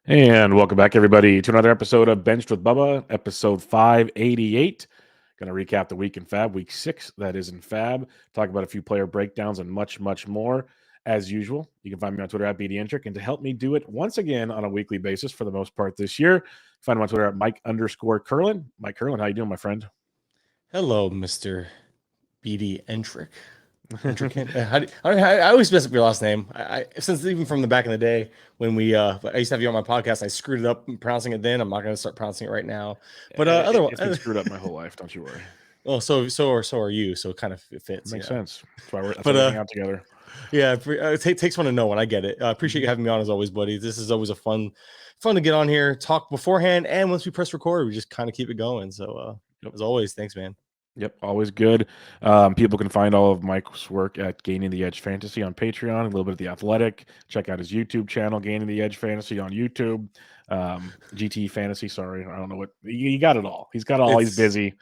And welcome back, everybody, to another episode of Benched with Bubba, episode 588. Going to recap the week in FAAB, week 6, that is in FAAB, talk about a few player breakdowns and much, much more. As usual, you can find me on Twitter at BDentric, and to help me do it once again on a weekly basis for the most part this year, find him on Twitter at Mike_Kurland. Mike Kurland, how you doing, my friend? Hello, Mr. BDentric. I always mess up your last name. Since even from the back in the day when I used to have you on my podcast, I screwed it up pronouncing it then. I'm not going to start pronouncing it right now. But otherwise, it's been screwed up my whole life. Don't you worry. Well, so are you. So it kind of fits. Makes sense. That's why we hang out together. Yeah, it takes one to know one. I get it. I appreciate you having me on as always, buddy. This is always fun to get on here, talk beforehand, and once we press record, we just kind of keep it going. So as always, thanks, man. Yep, always good. People can find all of Mike's work at Gaining the Edge Fantasy on Patreon, a little bit of The Athletic. Check out his YouTube channel, Gaining the Edge Fantasy on YouTube. GT Fantasy, sorry. I don't know what. You got it all. He's got it all. He's busy.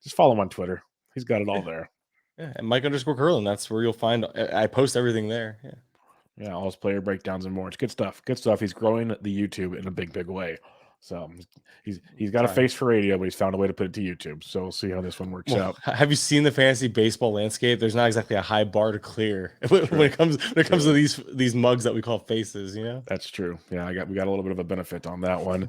Just follow him on Twitter. He's got it all there. Yeah, and Mike_Kurland. That's where you'll find. I post everything there. Yeah, all his player breakdowns and more. It's good stuff. Good stuff. He's growing the YouTube in a big, big way. So he's got a face for radio, but he's found a way to put it to YouTube. So we'll see how this one works out. Have you seen the fantasy baseball landscape? There's not exactly a high bar to clear when it comes to these mugs that we call faces. You know, that's true. Yeah, we got a little bit of a benefit on that one.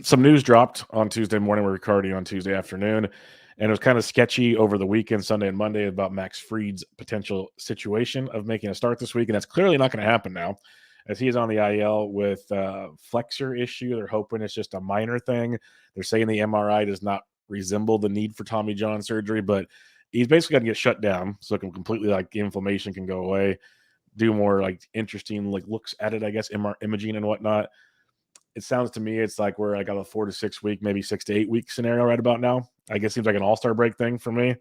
Some news dropped on Tuesday morning. We're recording on Tuesday afternoon, and it was kind of sketchy over the weekend, Sunday and Monday, about Max Fried's potential situation of making a start this week, and that's clearly not going to happen now, as he is on the IL with flexor issue. They're hoping it's just a minor thing. They're saying the MRI does not resemble the need for Tommy John surgery, but he's basically going to get shut down so it can completely, inflammation can go away, do more, interesting, looks at it, I guess, imaging and whatnot. It sounds to me it's like we're like a 4 to 6 week, maybe 6 to 8 week scenario right about now. I guess seems like an all-star break thing for me.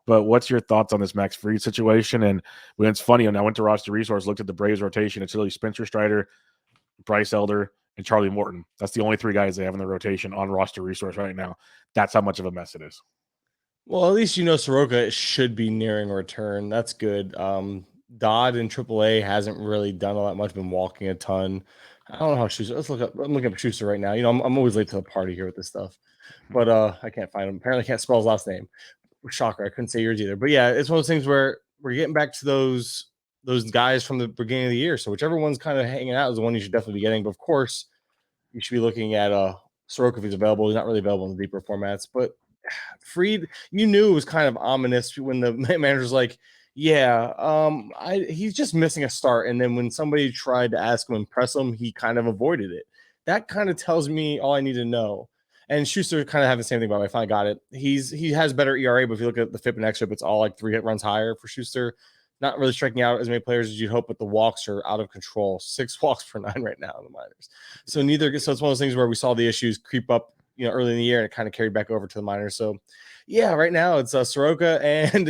But what's your thoughts on this Max Fried situation? And when it's funny, when I went to Roster Resource, looked at the Braves rotation, it's really Spencer Strider, Bryce Elder, and Charlie Morton. That's the only 3 guys they have in the rotation on Roster Resource right now. That's how much of a mess it is. Well, at least Soroka should be nearing a return. That's good. Dodd in AAA hasn't really done all that much, been walking a ton. I don't know how Schuster. I'm looking up Schuster right now. I'm always late to the party here with this stuff. But I can't find him. Apparently can't spell his last name. Shocker. I couldn't say yours either. But yeah, it's one of those things where we're getting back to those guys from the beginning of the year. So whichever one's kind of hanging out is the one you should definitely be getting. But of course, you should be looking at Soroka if he's available. He's not really available in the deeper formats. But Fried, you knew it was kind of ominous when the manager's like, he's just missing a start. And then when somebody tried to ask him and press him, he kind of avoided it. That kind of tells me all I need to know. And Schuster kind of having the same thing, but I finally got it. He has better ERA, but if you look at the FIP and XFIP, it's all like 3 hit runs higher for Schuster. Not really striking out as many players as you'd hope, but the walks are out of control. 6 walks per 9 right now in the minors. So it's one of those things where we saw the issues creep up, early in the year, and it kind of carried back over to the minors. So yeah, right now it's Soroka, and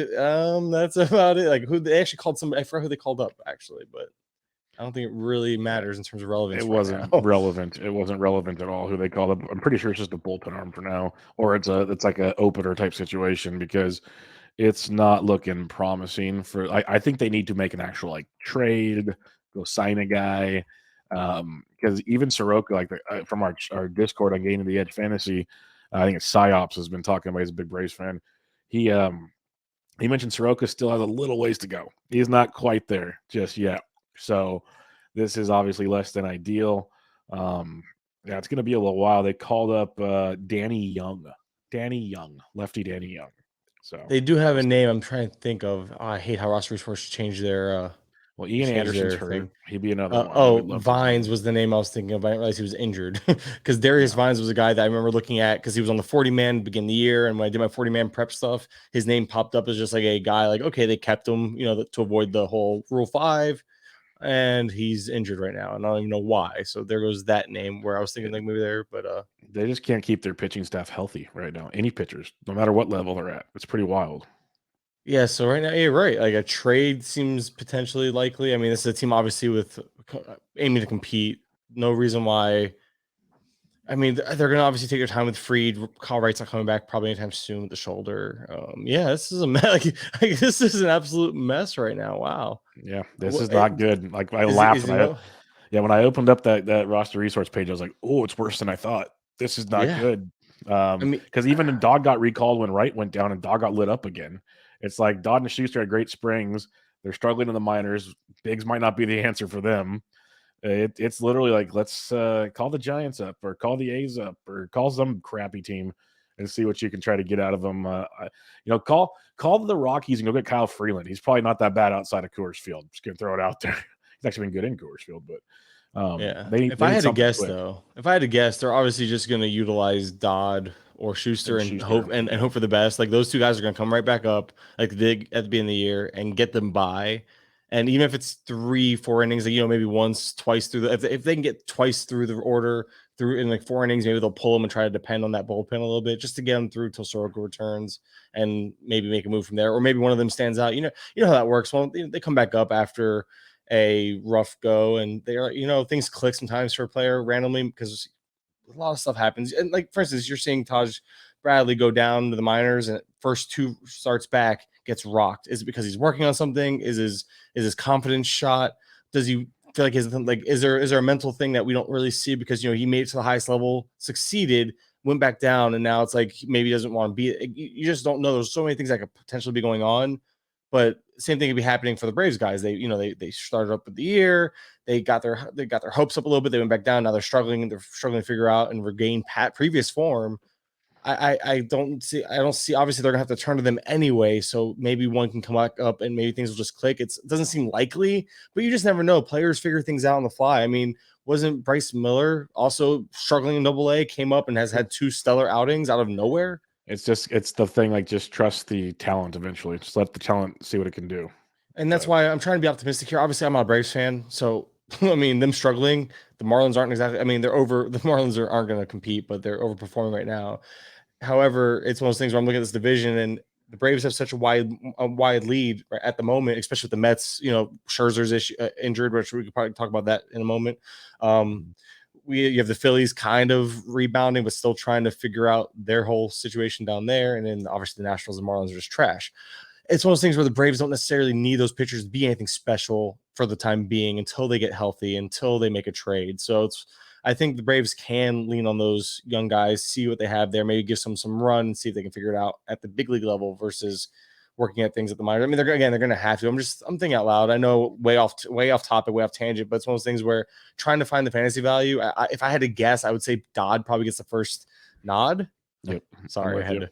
that's about it. Like who they actually called somebody, I forgot who they called up actually, but I don't think it really matters in terms of relevance. It wasn't relevant. It wasn't relevant at all who they called up. I'm pretty sure it's just a bullpen arm for now, or it's like a opener type situation, because it's not looking promising for. I think they need to make an actual trade, go sign a guy, because even Soroka, from our Discord on Gaining the Edge Fantasy, I think it's Psyops has been talking about. He's a big Braves fan. He mentioned Soroka still has a little ways to go. He's not quite there just yet. So this is obviously less than ideal. Yeah, it's going to be a little while. They called up Danny Young, lefty Danny Young. So they do have a name I'm trying to think of. Oh, I hate how Roster Resource changed their. Well, Ian Anderson's hurt. He'd be another one. Vines was the name I was thinking of. I didn't realize he was injured, because Darius Vines was a guy that I remember looking at because he was on the 40-man beginning of the year, and when I did my 40-man prep stuff, his name popped up as just like a guy. Like, okay, they kept him, to avoid the whole Rule 5. And he's injured right now, and I don't even know why. So there goes that name where I was thinking maybe there, but they just can't keep their pitching staff healthy right now. Any pitchers, no matter what level they're at, it's pretty wild. Yeah, so right now, you're right. Like a trade seems potentially likely. I mean, this is a team obviously with aiming to compete. No reason why. I mean, they're going to obviously take their time with Fried. Kyle Wright's not coming back probably anytime soon with the shoulder. Yeah, this is a mess. This is an absolute mess right now. Wow. Yeah, this is not good. I laughed. Yeah, when I opened up that roster resource page, I was like, oh, it's worse than I thought. This is not Yeah. good. I mean, Because even Dodd got recalled when Wright went down and Dodd got lit up again. It's like Dodd and Schuster had great springs. They're struggling in the minors. Bigs might not be the answer for them. It's literally like, let's call the Giants up or call the A's up or call some crappy team and see what you can try to get out of them. Call the Rockies and go get Kyle Freeland. He's probably not that bad outside of Coors Field. Just gonna throw it out there. He's actually been good in Coors Field, but yeah. they If I need had to something guess, quick. though, if I had to guess, they're obviously just going to utilize Dodd or Schuster and Schuster, hope and hope for the best. Like those two guys are going to come right back up like they did at the beginning of the year and get them by. And even if it's 3-4 innings, like, maybe once, twice through if they can get twice through the order through in like 4 innings, maybe they'll pull them and try to depend on that bullpen a little bit just to get them through till Soroka returns and maybe make a move from there. Or maybe one of them stands out. You know how that works. Well, they come back up after a rough go and they are, things click sometimes for a player randomly because a lot of stuff happens. And like, for instance, you're seeing Taj Bradley go down to the minors and first 2 starts back gets rocked. Is it because he's working on something? Is his confidence shot? Does he feel like is there a mental thing that we don't really see because he made it to the highest level, succeeded, went back down, and now it's like maybe he doesn't want to be. You just don't know. There's so many things that could potentially be going on. But same thing could be happening for the Braves guys. They started up with the year. They got their hopes up a little bit. They went back down. Now they're struggling. They're struggling to figure out and regain previous form. I don't see. Obviously, they're gonna have to turn to them anyway. So maybe one can come back up and maybe things will just click. It doesn't seem likely, but you just never know. Players figure things out on the fly. I mean, wasn't Bryce Miller also struggling in AA? Came up and has had 2 stellar outings out of nowhere. It's the thing, like, just trust the talent eventually. Just let the talent see what it can do. And that's why I'm trying to be optimistic here. Obviously, I'm not a Braves fan, so I mean, them struggling, the Marlins aren't exactly. I mean, they're over. The Marlins aren't going to compete, but they're overperforming right now. However, it's one of those things where I'm looking at this division, and the Braves have such a wide lead at the moment, especially with the Mets. Scherzer's injured, which we could probably talk about that in a moment. You have the Phillies kind of rebounding, but still trying to figure out their whole situation down there, and then obviously the Nationals and Marlins are just trash. It's one of those things where the Braves don't necessarily need those pitchers to be anything special for the time being until they get healthy, until they make a trade. So I think the Braves can lean on those young guys, see what they have there, maybe give some run and see if they can figure it out at the big league level versus working at things at the minor. I mean, they're going to have to. I'm thinking out loud. I know way off topic, way off tangent, but it's one of those things where trying to find the fantasy value. If I had to guess, I would say Dodd probably gets the first nod. Yep. Sorry, I had to.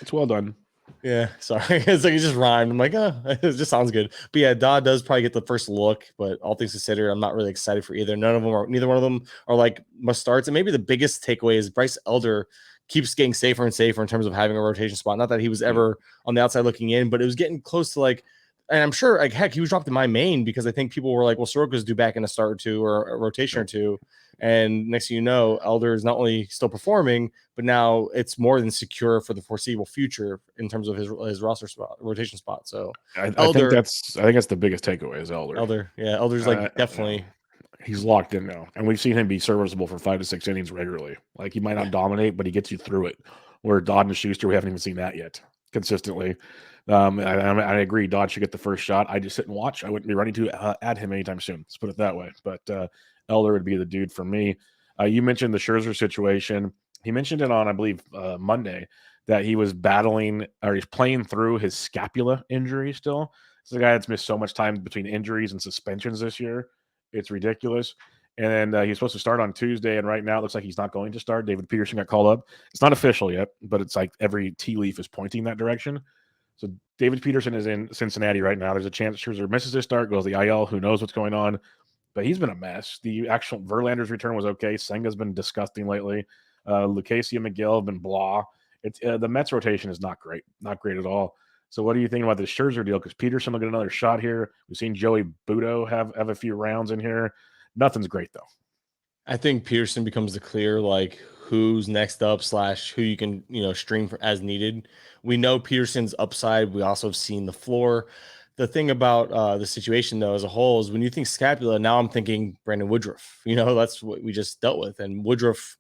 It's well done. Yeah, sorry. It's like it just rhymed. I'm like, it just sounds good. But yeah, Dodd does probably get the first look, but all things considered, I'm not really excited for either. Neither one of them are like must starts. And maybe the biggest takeaway is Bryce Elder keeps getting safer and safer in terms of having a rotation spot. Not that he was ever on the outside looking in, but it was getting close to like, and I'm sure like heck, he was dropped in my main because I think people were like, well, Soroka's due back in a start or two or a rotation or two. And next thing you know, Elder is not only still performing, but now it's more than secure for the foreseeable future in terms of his roster spot, rotation spot. So I think that's the biggest takeaway is Elder. Elder's like definitely. He's locked in now, and we've seen him be serviceable for 5 to 6 innings regularly. Like, he might not dominate, but he gets you through it. Where Dodd and Schuster, we haven't even seen that yet consistently. I agree. Dodd should get the first shot. I just sit and watch. I wouldn't be ready to add him anytime soon. Let's put it that way. But Elder would be the dude for me. You mentioned the Scherzer situation. He mentioned it on, I believe, Monday, that he was battling or he's playing through his scapula injury still. It's the guy that's missed so much time between injuries and suspensions this year. It's ridiculous. And then he's supposed to start on Tuesday, and right now it looks like he's not going to start. David Peterson got called up. It's not official yet, but it's like every tea leaf is pointing that direction. So David Peterson is in Cincinnati right now. There's a chance Scherzer misses his start, goes to the IL. Who knows what's going on? But he's been a mess. The actual Verlander's return was okay. Senga's been disgusting lately. Lucchesi and McGill have been blah. It's the Mets rotation is not great at all. So what do you think about the Scherzer deal? Because Peterson will get another shot here. We've seen Joey Budo have a few rounds in here. Nothing's great though. I think Peterson becomes the clear like who's next up / who you can stream as needed. We know Peterson's upside. We also have seen the floor. The thing about the situation though as a whole is when you think scapula, now I'm thinking Brandon Woodruff. That's what we just dealt with, and Woodruff.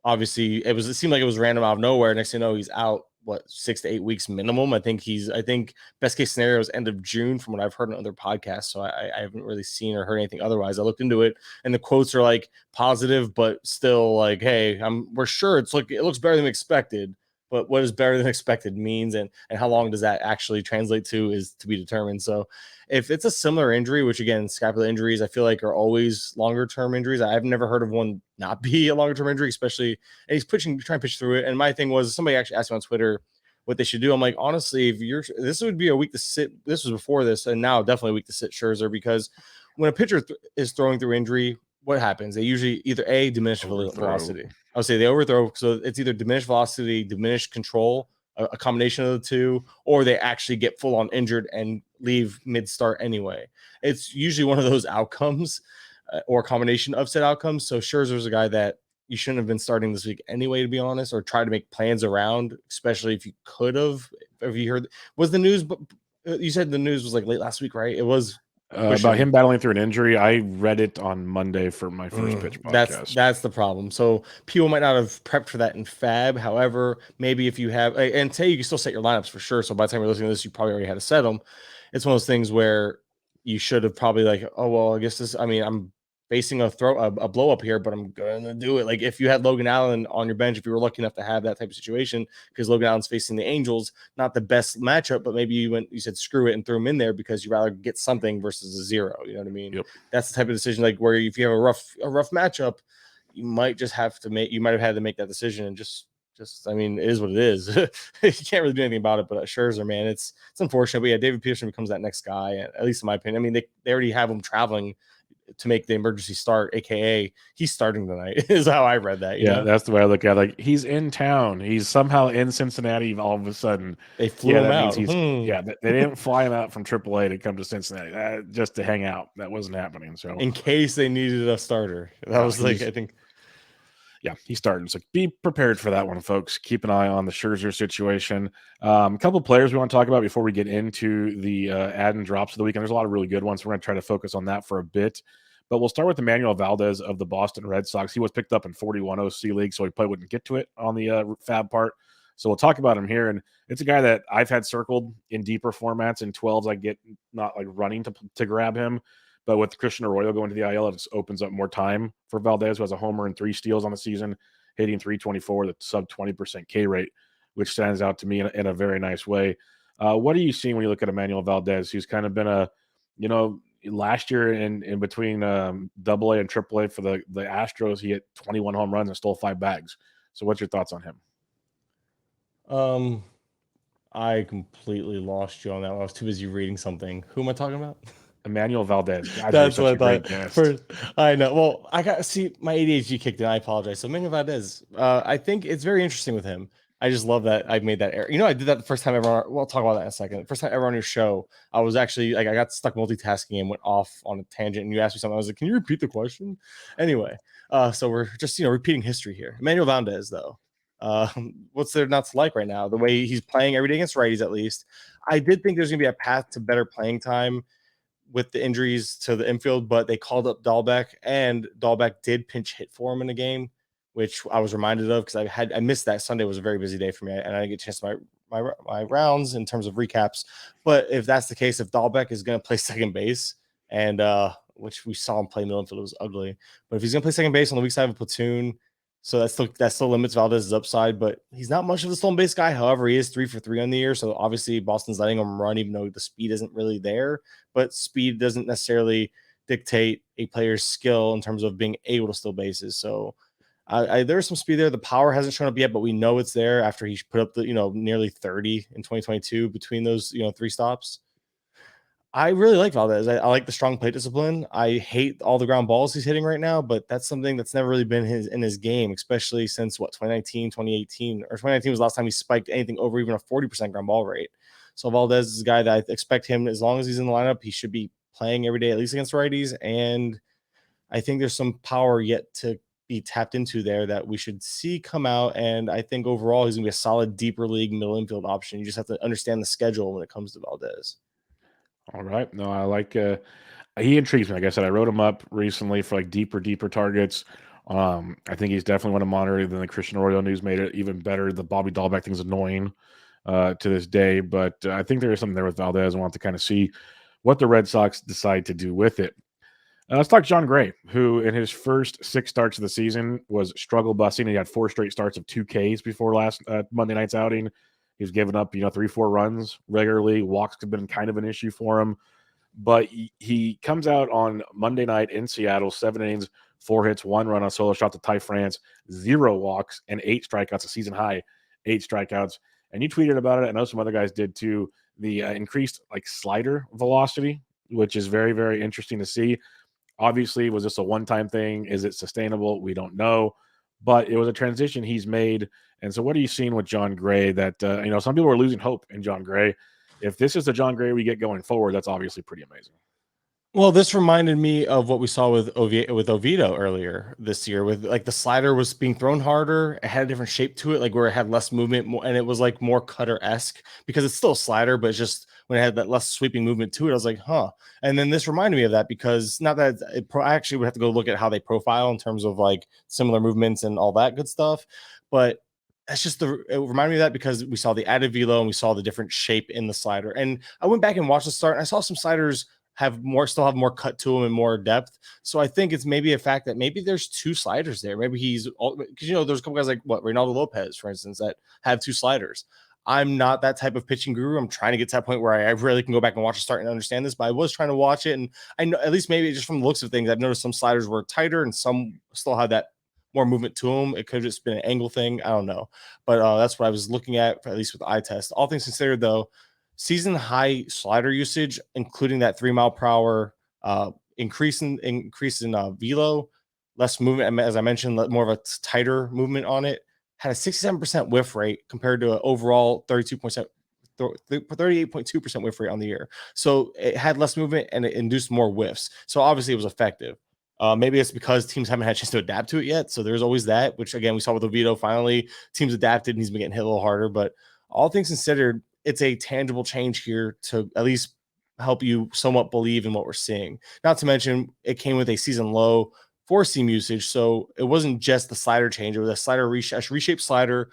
Obviously, it seemed like it was random out of nowhere. Next thing you know, he's out 6 to 8 weeks minimum. I think best case scenario is end of June from what I've heard on other podcasts. So I haven't really seen or heard anything otherwise. I looked into it and the quotes are like positive, but still like, hey, we're sure it looks better than expected. But what does better than expected means and how long does that actually translate to is to be determined. So if it's a similar injury, which again, scapular injuries, I feel like are always longer term injuries. I've never heard of one not be a longer term injury, especially, and he's trying to pitch through it. And my thing was, somebody actually asked me on Twitter what they should do. I'm like, honestly, this would be a week to sit. This was before this, and now definitely a week to sit Scherzer, because when a pitcher is throwing through injury, what happens? They usually either diminish velocity. I would say they overthrow, so it's either diminished velocity, diminished control, a combination of the two, or they actually get full on injured and leave mid start anyway. It's usually one of those outcomes, or a combination of said outcomes. So Scherzer's a guy that you shouldn't have been starting this week anyway, to be honest, or try to make plans around, especially if you could have. If you heard, was the news? But you said the news was like late last week, right? It was. About him battling through an injury. I read it on Monday for my first pitch podcast. That's the problem. So people might not have prepped for that in FAAB. However, maybe if you have, and say you can still set your lineups for sure. So by the time you're listening to this, you probably already had to set them. It's one of those things where you should have probably like, oh, well, I guess I'm facing a blow up here, but I'm going to do it. Like if you had Logan Allen on your bench, if you were lucky enough to have that type of situation, because Logan Allen's facing the Angels, not the best matchup, but maybe you said screw it and threw him in there because you rather get something versus a zero. You know what I mean? Yep. That's the type of decision, like where if you have a rough matchup, you might have had to make that decision and just I mean, it is what it is. You can't really do anything about it. But Scherzer, man, it's unfortunate. But yeah, David Peterson becomes that next guy, at least in my opinion. I mean, they already have him traveling to make the emergency start, aka he's starting tonight, is how I read that. You know? That's the way I look at it. Like, he's in town. He's somehow in Cincinnati. All of a sudden, they flew him out. They didn't fly him out from AAA to come to Cincinnati just to hang out. That wasn't happening. So in case they needed a starter, that was like, I think. Yeah, he's starting. So be prepared for that one, folks. Keep an eye on the Scherzer situation. A couple of players we want to talk about before we get into the add and drops of the weekend. There's a lot of really good ones. We're going to try to focus on that for a bit. But we'll start with Emmanuel Valdez of the Boston Red Sox. He was picked up in 41 OC League, so he probably wouldn't get to it on the FAAB part. So we'll talk about him here. And it's a guy that I've had circled in deeper formats. In 12s, I get not like running to grab him. But with Christian Arroyo going to the IL, it just opens up more time for Valdez, who has a homer and 3 steals on the season, hitting .324 with a sub 20% K rate, which stands out to me in a very nice way. What are you seeing when you look at Emmanuel Valdez, who's kind of been last year in between AA and AAA for the Astros, he hit 21 home runs and stole 5 bags. So what's your thoughts on him? I completely lost you on that one. I was too busy reading something. Who am I talking about? Emmanuel Valdez. God, that's what I thought. I know. Well, I got my ADHD kicked in. I apologize. So Emmanuel Valdez, I think it's very interesting with him. I just love that I made that error. I did that the first time ever. We'll talk about that in a second. First time ever on your show, I was actually like, I got stuck multitasking and went off on a tangent. And you asked me something. I was like, "Can you repeat the question?" Anyway, so we're just repeating history here. Emmanuel Valdez, though, what's there not to like right now? The way he's playing every day against righties, at least. I did think there's gonna be a path to better playing time with the injuries to the infield, but they called up Dahlbeck, and Dahlbeck did pinch hit for him in a game, which I was reminded of because I missed that. Sunday was a very busy day for me, and I didn't get a chance to my rounds in terms of recaps. But if that's the case, if Dahlbeck is going to play second base, and which we saw him play middle infield, it was ugly. But if he's going to play second base on the weak side of a platoon, so that still limits Valdez's upside, but he's not much of a stolen base guy. However, he is 3 for 3 on the year. So obviously Boston's letting him run, even though the speed isn't really there, but speed doesn't necessarily dictate a player's skill in terms of being able to steal bases. So there's some speed there. The power hasn't shown up yet, but we know it's there after he put up the, nearly 30 in 2022 between those, 3 stops. I really like Valdez. I like the strong plate discipline. I hate all the ground balls he's hitting right now, but that's something that's never really been in his game, especially since 2019, 2018, or 2019 was the last time he spiked anything over even a 40% ground ball rate. So Valdez is a guy that I expect him, as long as he's in the lineup, he should be playing every day, at least against righties. And I think there's some power yet to be tapped into there that we should see come out. And I think overall he's gonna be a solid deeper league middle infield option. You just have to understand the schedule when it comes to Valdez. All right. No, I like he intrigues me. Like I said, I wrote him up recently for like deeper targets I think he's definitely one to monitor. Then the Christian Arroyo news made it even better. The Bobby Dahlbeck thing's annoying to this day, but I think there is something there with Valdez. I want to kind of see what the Red Sox decide to do with it. Let's talk Jon Gray, who in his first 6 starts of the season was struggle busing. He had 4 straight starts of 2 Ks before last Monday night's outing. He was giving up, 3-4 runs regularly. Walks have been kind of an issue for him. But he comes out on Monday night in Seattle, 7 innings, 4 hits, 1 run on solo shot to Ty France, 0 walks, and 8 strikeouts, a season high, 8 strikeouts. And you tweeted about it. I know some other guys did too. The increased slider velocity, which is very, very interesting to see. Obviously, was this a one-time thing? Is it sustainable? We don't know. But it was a transition he's made. And so what are you seeing with Jon Gray that, some people are losing hope in Jon Gray. If this is the Jon Gray we get going forward, that's obviously pretty amazing. Well, this reminded me of what we saw with Oviedo earlier this year, with the slider was being thrown harder. It had a different shape to it, where it had less movement, and it was more cutter-esque, because it's still a slider, but it's just when it had that less sweeping movement to it, I was like, huh. And then this reminded me of that, because not that I actually would have to go look at how they profile in terms of similar movements and all that good stuff, but that's just it reminded me of that because we saw the added velo and we saw the different shape in the slider. And I went back and watched the start, and I saw some sliders still have more cut to them and more depth. So I think it's maybe a fact that maybe there's 2 sliders there. Maybe he's, because there's a couple guys like Reynaldo Lopez, for instance, that have 2 sliders. I'm not that type of pitching guru. I'm trying to get to that point where I really can go back and watch a start and understand this, but I was trying to watch it, and I know, at least maybe just from the looks of things, I've noticed some sliders were tighter and some still had that more movement to them. It could have just been an angle thing. I don't know, but that's what I was looking at at least with the eye test. All things considered, though, season high slider usage, including that 3 mile per hour increase in velo, less movement, as I mentioned, more of a tighter movement on it, had a 67% whiff rate compared to an overall 38.2% whiff rate on the year. So it had less movement and it induced more whiffs. So obviously it was effective. Maybe it's because teams haven't had a chance to adapt to it yet. So there's always that, which again, we saw with Oviedo. Finally, teams adapted and he's been getting hit a little harder. But all things considered, it's a tangible change here to at least help you somewhat believe in what we're seeing. Not to mention, it came with a season low 4-seam usage. So it wasn't just the slider change. It was a slider reshaped slider,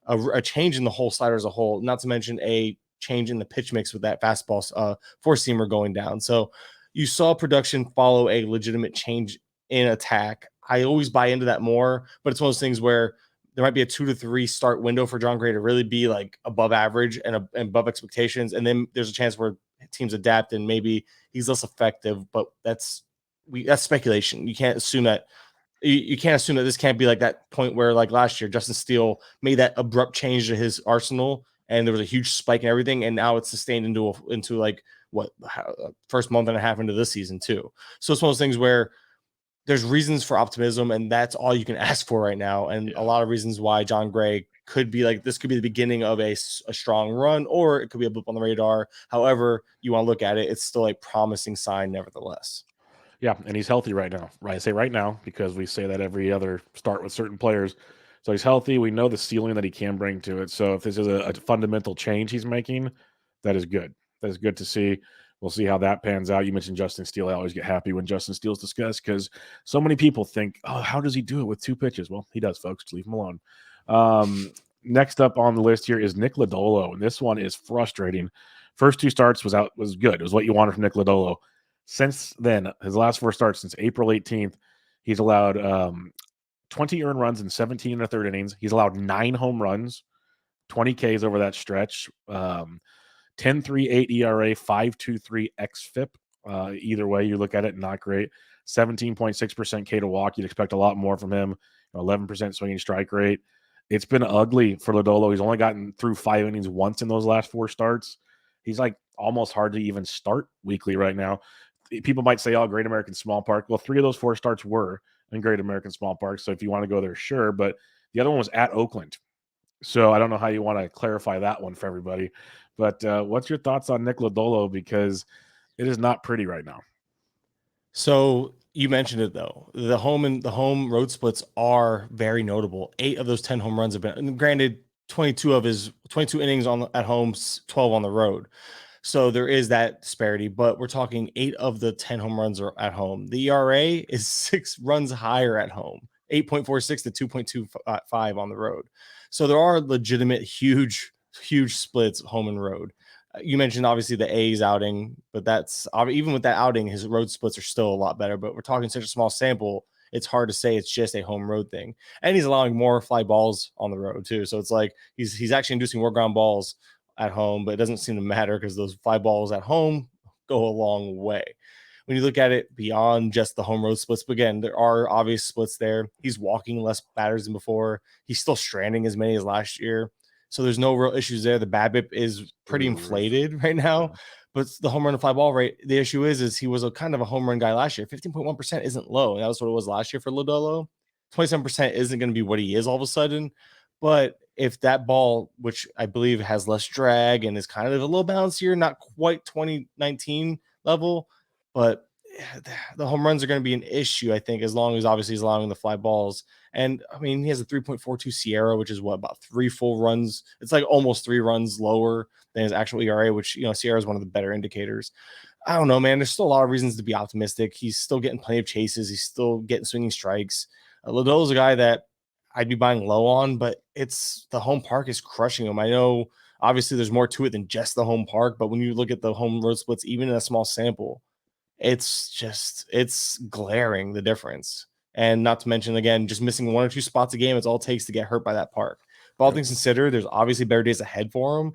a change in the whole slider as a whole, not to mention a change in the pitch mix with that fastball 4-seamer going down. So you saw production follow a legitimate change in attack. I always buy into that more, but it's one of those things where there might be a 2 to 3 start window for Jon Gray to really be above average and above expectations. And then there's a chance where teams adapt and maybe he's less effective, but that's speculation. You can't assume that. You can't assume that this can't be that point where last year, Justin Steele made that abrupt change to his arsenal and there was a huge spike and everything. And now it's sustained into first month and a half into this season too. So it's one of those things where there's reasons for optimism, and that's all you can ask for right now. And a lot of reasons why Jon Gray could be this could be the beginning of a strong run, or it could be a blip on the radar. However you want to look at it, it's still a promising sign nevertheless. Yeah, and he's healthy right now. Right, I say right now because we say that every other start with certain players. So he's healthy. We know the ceiling that he can bring to it. So if this is a fundamental change he's making, that is good. That is good to see. We'll see how that pans out. You mentioned Justin Steele. I always get happy when Justin Steele's discussed because so many people think, oh, how does he do it with 2 pitches? Well, he does, folks. Leave him alone. Next up on the list here is Nick Lodolo, and this one is frustrating. First 2 starts was good. It was what you wanted from Nick Lodolo. Since then, his last 4 starts since April 18th, he's allowed 20 earned runs in 17 1/3 innings. He's allowed 9 home runs, 20 Ks over that stretch. 10.38 ERA, 5.23 xFIP. Either way you look at it, not great. 17.6% K to walk. You'd expect a lot more from him. 11% swinging strike rate. It's been ugly for Lodolo. He's only gotten through 5 innings once in those last 4 starts. He's almost hard to even start weekly right now. People might say, oh, Great American Small Park. Well, 3 of those 4 starts were in Great American Small Park. So if you want to go there, sure. But the other one was at Oakland. So I don't know how you want to clarify that one for everybody. But what's your thoughts on Nick Lodolo? Because it is not pretty right now. So you mentioned it though. The home road splits are very notable. 8 of those 10 home runs have been, and granted, 22 of his 22 innings at home, 12 on the road. So there is that disparity, but we're talking 8 of the 10 home runs are at home. The ERA is 6 runs higher at home. 8.46 to 2.25 on the road. So there are legitimate huge splits home and road. You mentioned obviously the A's outing, but that's even with that outing, his road splits are still a lot better. But we're talking such a small sample, it's hard to say it's just a home road thing. And he's allowing more fly balls on the road too. So it's like he's actually inducing more ground balls at home, but it doesn't seem to matter because those fly balls at home go a long way. When you look at it beyond just the home road splits, but again, there are obvious splits there. He's walking less batters than before. He's still stranding as many as last year. So there's no real issues there. The BABIP is pretty inflated right now, but the home run to fly ball rate, the issue is he was a kind of a home run guy last year. 15.1% isn't low. And that was what it was last year for Lodolo. 27% isn't going to be what he is all of a sudden. But if that ball, which I believe has less drag and is kind of a little bouncier, not quite 2019 level, but the home runs are going to be an issue, I think, as long as obviously he's allowing the fly balls. And I mean, he has a 3.42 Sierra, which is about 3 full runs. It's like almost 3 runs lower than his actual ERA, which, Sierra is one of the better indicators. I don't know, man. There's still a lot of reasons to be optimistic. He's still getting plenty of chases. He's still getting swinging strikes. Lodolo's a guy that I'd be buying low on, but it's the home park is crushing him. I know obviously there's more to it than just the home park, but when you look at the home road splits, even in a small sample, it's glaring the difference. And not to mention, again, just missing 1 or 2 spots a game, it's all it takes to get hurt by that park. But all things considered, there's obviously better days ahead for him,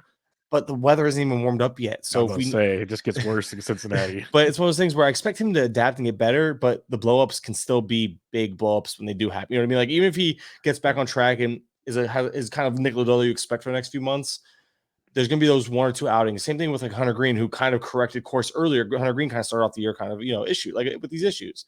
but the weather isn't even warmed up yet. So if it just gets worse in Cincinnati. But it's one of those things where I expect him to adapt and get better, but the blowups can still be big blowups when they do happen. You know what I mean? Like even if he gets back on track and is kind of Nick Lodolo you expect for the next few months, there's going to be those 1 or 2 outings. Same thing with like Hunter Green, who kind of corrected course earlier. Hunter Green kind of started off the year kind of, issue like with these issues.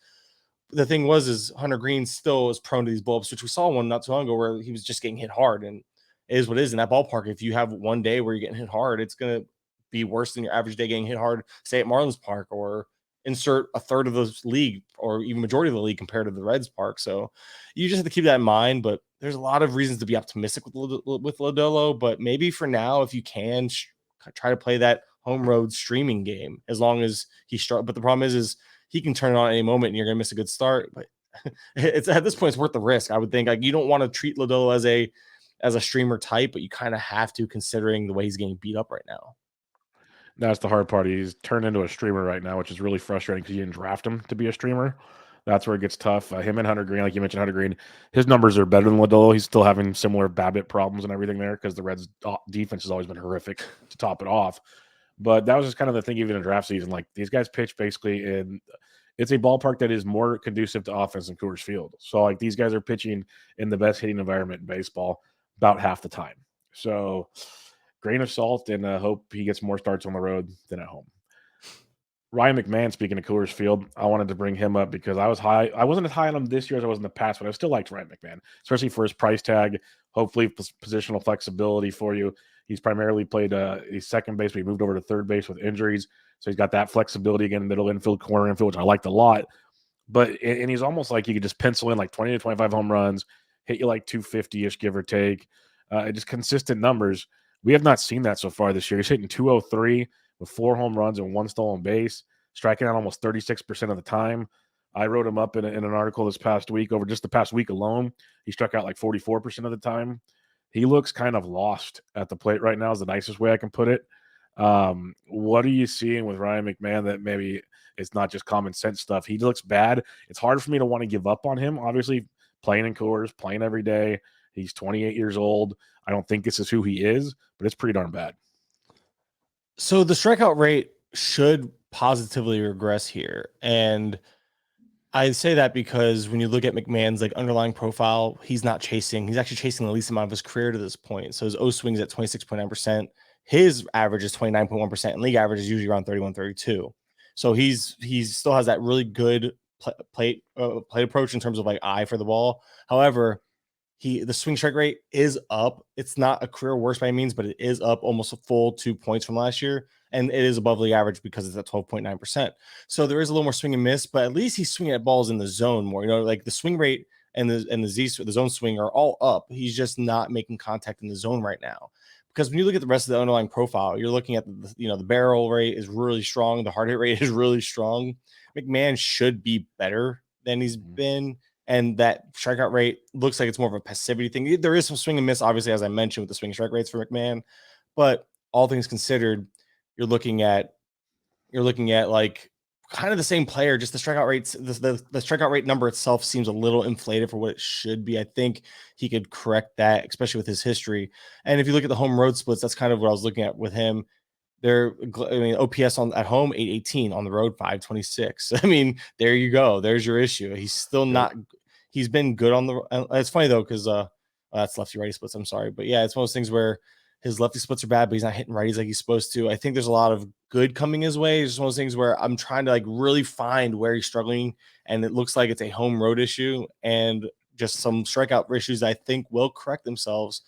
The thing is Hunter Green still is prone to these blowups, which we saw one not too long ago where he was just getting hit hard. And it is what it is in that ballpark. If you have one day where you're getting hit hard, it's going to be worse than your average day getting hit hard, say at Marlins Park, or insert a third of the league or even majority of the league compared to the Reds Park. So you just have to keep that in mind. But there's a lot of reasons to be optimistic with Lodolo. But maybe for now, if you can try to play that home road streaming game, as long as he struck. But the problem is he can turn it on at any moment and you're going to miss a good start. But it's at this point, it's worth the risk. I would think like you don't want to treat Lodolo as a streamer type, but you kind of have to, considering the way he's getting beat up right now. That's the hard part. He's turned into a streamer right now, which is really frustrating because you didn't draft him to be a streamer. That's where it gets tough. Him and Hunter Green, like you mentioned, Hunter Green, his numbers are better than Lodolo. He's still having similar BABIP problems and everything there because the Reds' defense has always been horrific to top it off. But that was just kind of the thing, even in draft season. Like these guys pitch basically in it's a ballpark that is more conducive to offense than Coors Field. So like these guys are pitching in the best hitting environment in baseball about half the time. So grain of salt, and hope he gets more starts on the road than at home. Ryan McMahon, speaking of Coors Field, I wanted to bring him up because I wasn't as high on him this year as I was in the past, but I still liked Ryan McMahon, especially for his price tag, hopefully positional flexibility for you. He's primarily played he's second base, but he moved over to third base with injuries. So he's got that flexibility again, middle infield, corner infield, which I liked a lot. And he's almost like you could just pencil in like 20 to 25 home runs, hit you like 250-ish, give or take. Just consistent numbers. We have not seen that so far this year. He's hitting 203 with 4 home runs and 1 stolen base, striking out almost 36% of the time. I wrote him up in an article this past week. Over just the past week alone, he struck out like 44% of the time. He looks kind of lost at the plate right now is the nicest way I can put it. What are you seeing with Ryan McMahon that maybe it's not just common sense stuff? He looks bad. It's hard for me to want to give up on him. Obviously, playing in Coors, playing every day. He's 28 years old. I don't think this is who he is, but it's pretty darn bad. So the strikeout rate should positively regress here. And I say that because when you look at McMahon's like underlying profile, he's not chasing. He's actually chasing the least amount of his career to this point. So his O swings at 26.9%. His average is 29.1%, and league average is usually around 31, 32. So he still has that really good plate approach in terms of like eye for the ball. However, the swing strike rate is up. It's not a career worst by any means, but it is up almost a full 2 points from last year. And it is above league average because it's at 12.9%. So there is a little more swing and miss, but at least he's swinging at balls in the zone more. Like the swing rate and the zone swing are all up. He's just not making contact in the zone right now. Because when you look at the rest of the underlying profile, you're looking at the barrel rate is really strong. The hard hit rate is really strong. McMahon should be better than he's been. And that strikeout rate looks like it's more of a passivity thing. There is some swing and miss, obviously, as I mentioned, with the swing strike rates for McMahon. But all things considered, you're looking at like kind of the same player. Just the strikeout rates, the strikeout rate number itself seems a little inflated for what it should be. I think he could correct that, especially with his history. And if you look at the home road splits, that's kind of what I was looking at with him. OPS at home 818, on the road 526. I mean, there you go. There's your issue. He's still not. He's been good on the. It's funny though, because that's lefty righty splits. I'm sorry, but yeah, it's one of those things where his lefty splits are bad, but he's not hitting righties like he's supposed to. I think there's a lot of good coming his way. It's just one of those things where I'm trying to like really find where he's struggling, and it looks like it's a home road issue and just some strikeout issues that I think will correct themselves.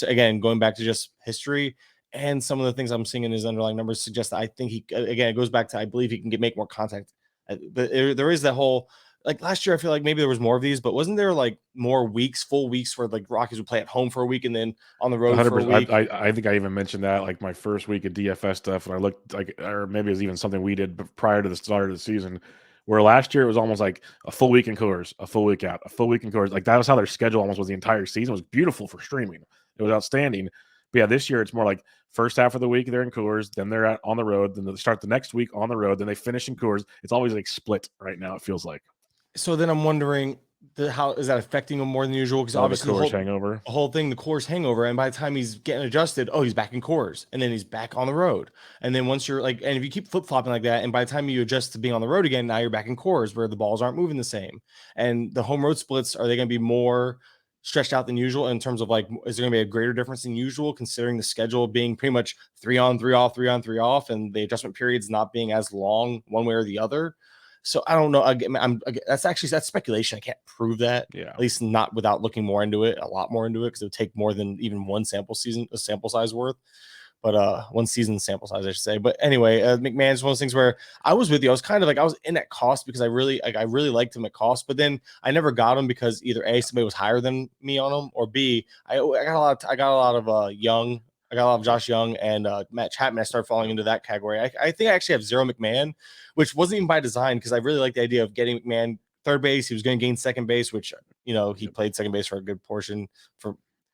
Again, going back to just history. And some of the things I'm seeing in his underlying numbers suggest that I think it goes back to, I believe he can make more contact. But there is that whole, like last year, I feel like maybe there was more of these, but wasn't there like more full weeks where like Rockies would play at home for a week and then on the road for a week? I think I even mentioned that like my first week of DFS stuff, and I looked like, or maybe it was even something we did prior to the start of the season, where last year it was almost like a full week in Coors, a full week out, a full week in Coors. Like that was how their schedule almost was the entire season. It was beautiful for streaming. It was outstanding. But yeah, this year it's more like first half of the week they're in Coors, then they're on the road, then they start the next week on the road, then they finish in Coors. It's always like split right now, it feels like. So then I'm wondering, how is that affecting him more than usual? Because obviously the whole thing, the Coors hangover, and by the time he's getting adjusted, he's back in Coors, and then he's back on the road. And then once you're like, and if you keep flip-flopping like that, and by the time you adjust to being on the road again, now you're back in Coors where the balls aren't moving the same. And the home road splits, are they going to be more stretched out than usual in terms of like, is there going to be a greater difference than usual considering the schedule being pretty much 3 on 3 off, 3 on 3 off, and the adjustment periods not being as long one way or the other? So I don't know. That's speculation. I can't prove that. Yeah. At least not without looking more into it, a lot more into it, because it would take more than even one sample size worth. But one season sample size, I should say. But anyway, McMahon's one of those things where I was with you. I was kind of like, I was in at cost because I really liked him at cost, but then I never got him because either A, somebody was higher than me on him, or B, I got a lot of Young. I got a lot of Josh Young and Matt Chapman. I started falling into that category. I think I actually have zero McMahon, which wasn't even by design, because I really like the idea of getting McMahon third base. He was going to gain second base, which, he played second base for a good portion.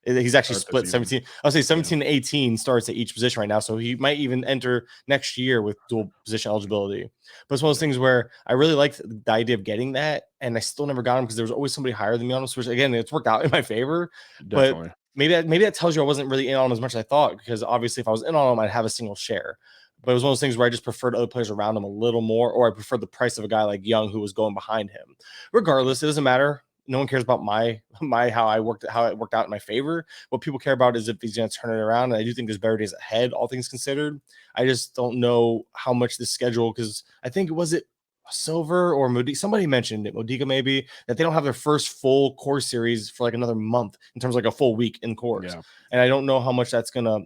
He's actually split 17. I'll say 17 to 18 starts at each position right now. So he might even enter next year with dual position eligibility. But it's one of those things where I really liked the idea of getting that, and I still never got him because there was always somebody higher than me on him. So again, it's worked out in my favor. Definitely. But maybe that tells you I wasn't really in on him as much as I thought, because obviously if I was in on him, I'd have a single share. But it was one of those things where I just preferred other players around him a little more, or I preferred the price of a guy like Young who was going behind him. Regardless, it doesn't matter. No one cares about how it worked out in my favor. What people care about is if he's going to turn it around. And I do think there's better days ahead, all things considered. I just don't know how much the schedule, because I think it Silver or Modica, somebody mentioned it, Modica maybe, that they don't have their first full Coors series for like another month in terms of like a full week in Coors. Yeah. And I don't know how much that's gonna,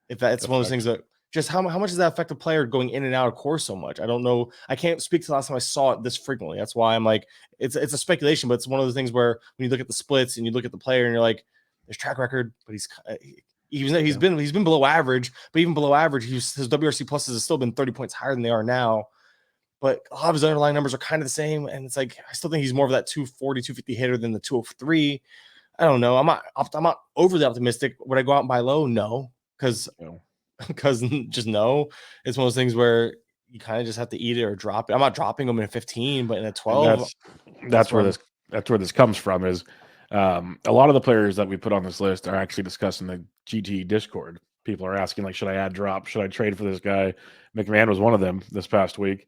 if that's one of those things that just how much does that affect a player going in and out of Coors so much? I don't know. I can't speak to the last time I saw it this frequently. That's why I'm like, it's a speculation, but it's one of the things where when you look at the splits and you look at the player and you're like, there's track record, but he's been below average, but even below average, his WRC pluses has still been 30 points higher than they are now. But a lot of his underlying numbers are kind of the same. And it's like, I still think he's more of that 240, 250 hitter than the 203. I don't know. I'm not overly optimistic. Would I go out and buy low? No. Because just no. It's one of those things where you kind of just have to eat it or drop it. I'm not dropping them in a 15, but in a 12. That's where this comes from is a lot of the players that we put on this list are actually discussed in the GT Discord. People are asking, like, should I add drop? Should I trade for this guy? McMahon was one of them this past week.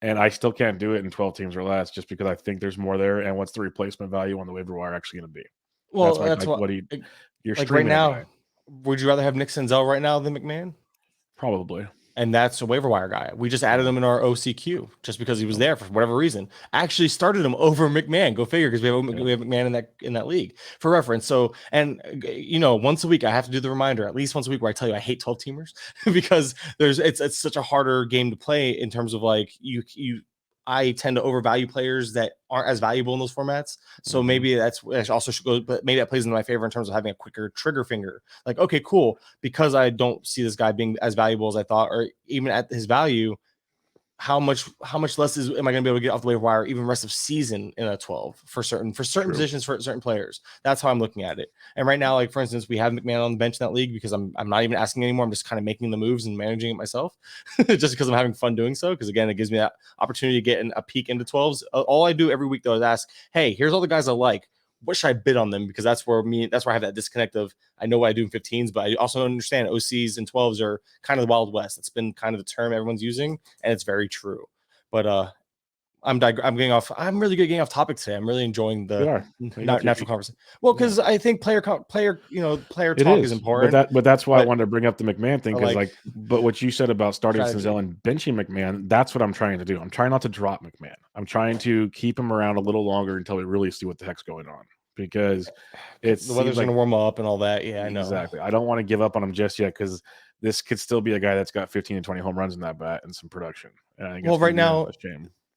And I still can't do it in 12 teams or less just because I think there's more there. And what's the replacement value on the waiver wire actually going to be? Well, that's what you're like right now. Guy. Would you rather have Nick Senzel right now than McMahon? Probably. And that's a waiver wire guy. We just added him in our OCQ just because he was there for whatever reason. Actually started him over McMahon. Go figure, because we have McMahon in that league for reference. So, and once a week I have to do the reminder, at least once a week, where I tell you I hate 12 teamers because it's such a harder game to play in terms of like I tend to overvalue players that aren't as valuable in those formats. So maybe that also should go, but maybe that plays into my favor in terms of having a quicker trigger finger. Like, okay, cool. Because I don't see this guy being as valuable as I thought, or even at his value, how much less am I going to be able to get off the waiver wire even rest of season in a 12 for certain positions for certain players. That's how I'm looking at it. And right now, like for instance, we have McMahon on the bench in that league because I'm not even asking anymore. I'm just kind of making the moves and managing it myself, just because I'm having fun doing so. Because again, it gives me that opportunity to get a peek into 12s. All I do every week though is ask, hey, here's all the guys I like. What should I bid on them? Because that's where I have that disconnect of I know what I do in 15s, but I also understand OCs and 12s are kind of the Wild West. It's been kind of the term everyone's using, and it's very true. But I'm getting off. I'm really good getting off topic today. I'm really enjoying the natural conversation. Well, because I think player talk is important. But that's why I wanted to bring up the McMahon thing, because but what you said about starting Senzel and benching McMahon, that's what I'm trying to do. I'm trying not to drop McMahon. I'm trying to keep him around a little longer until we really see what the heck's going on, because the weather's going to warm up and all that. Yeah, I know. Exactly. I don't want to give up on him just yet, because this could still be a guy that's got 15 to 20 home runs in that bat and some production. And I think right now,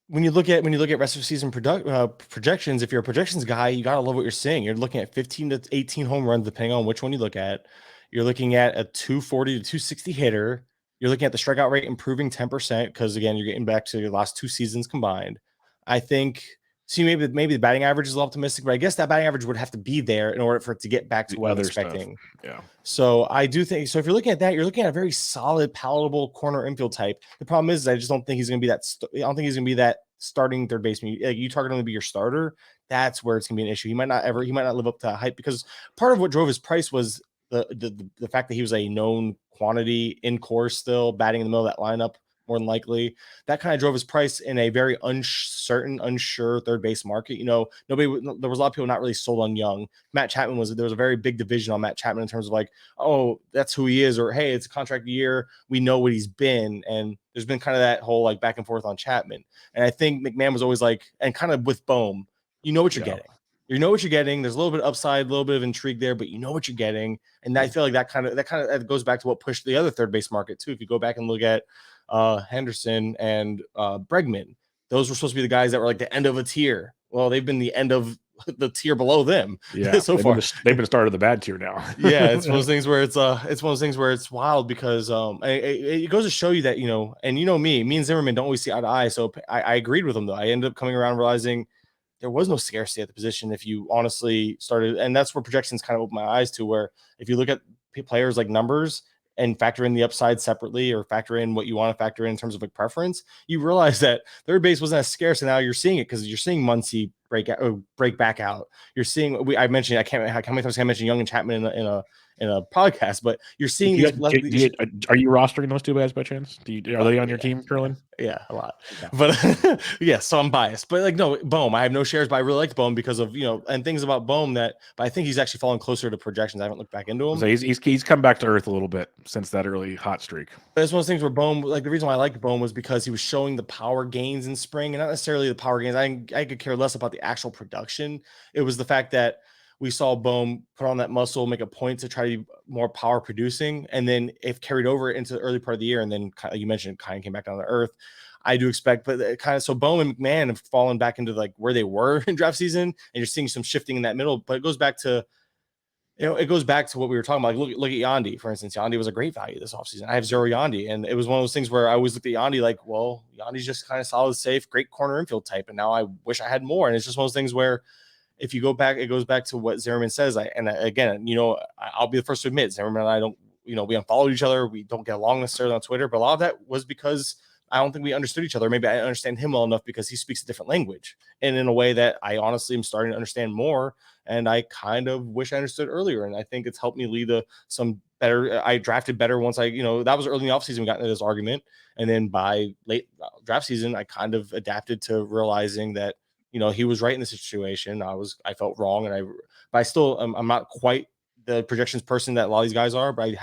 when you look at rest of season projections, if you're a projections guy, you gotta love what you're seeing. You're looking at 15 to 18 home runs, depending on which one you look at. You're looking at a 240 to 260 hitter. You're looking at the strikeout rate improving 10%, because again, you're getting back to your last 2 seasons combined. I think. See, maybe the batting average is a little optimistic, but I guess that batting average would have to be there in order for it to get back to what I'm expecting. Yeah. So I do think so. If you're looking at that, you're looking at a very solid, palatable corner infield type. The problem is, I just don't think he's going to be that. I don't think he's going to be that starting third baseman. Like, you target him to be your starter. That's where it's going to be an issue. He might not live up to that hype, because part of what drove his price was the fact that he was a known quantity in course, still batting in the middle of that lineup. More than likely, that kind of drove his price in a very unsure third base market. There was a lot of people not really sold on Young. Matt Chapman there was a very big division on Matt Chapman in terms of like, oh, that's who he is, or hey, it's a contract year. We know what he's been. And there's been kind of that whole like back and forth on Chapman. And I think McMahon was always like, and kind of with Bohm, you know what you're getting. You know what you're getting. There's a little bit of upside, a little bit of intrigue there, but you know what you're getting. And I feel like that kind of goes back to what pushed the other third base market too. If you go back and look at Henderson and Bregman, those were supposed to be the guys that were like the end of a tier. Well, they've been the end of the tier below them. Yeah, so far they've been started the bad tier now. Yeah, it's one of those things where it's wild, because it goes to show you that, and me and Zimmerman don't always see eye to eye. So I agreed with him though. I ended up coming around realizing there was no scarcity at the position if you honestly started, and that's where projections kind of opened my eyes to, where if you look at players like numbers and factor in the upside separately, or factor in what you want to factor in terms of like preference, you realize that third base wasn't as scarce, and now you're seeing it because you're seeing Muncy break back out. You're seeing I mentioned, I can't how many times I mentioned Young and Chapman in a podcast, but you're seeing are you rostering those two guys by chance? Are they on your team, Kurland? Yeah, a lot. Yeah. But yeah, so I'm biased. But like, no, Bohm, I have no shares, but I really liked Bohm because of, and things about Bohm but I think he's actually fallen closer to projections. I haven't looked back into him. So he's come back to earth a little bit since that early hot streak. But it's one of those things where Bohm, like the reason why I liked Bohm was because he was showing the power gains in spring, and not necessarily the power gains. I could care less about the actual production. It was the fact that we saw Bohm put on that muscle, make a point to try to be more power producing, and then if carried over into the early part of the year, and then you mentioned kind of came back down to earth. I do expect, but so Bohm and McMahon have fallen back into like where they were in draft season, and you're seeing some shifting in that middle. But it goes back to, what we were talking about. Like, look at Yandy, for instance. Yandy was a great value this offseason. I have 0 Yandy, and it was one of those things where I always looked at Yandy like, well, Yandy's just kind of solid, safe, great corner infield type, and now I wish I had more. And it's just one of those things where, if you go back, it goes back to what Zimmerman says. Again, I'll be the first to admit, Zimmerman and I don't, we unfollowed each other. We don't get along necessarily on Twitter, but a lot of that was because I don't think we understood each other. Maybe I understand him well enough because he speaks a different language, and in a way that I honestly am starting to understand more. And I kind of wish I understood earlier. And I think it's helped me lead to some better. I drafted better once that was early in the offseason. We got into this argument. And then by late draft season, I kind of adapted to realizing that, he was right in the situation. I felt wrong. But I still, I'm not quite the projections person that a lot of these guys are, but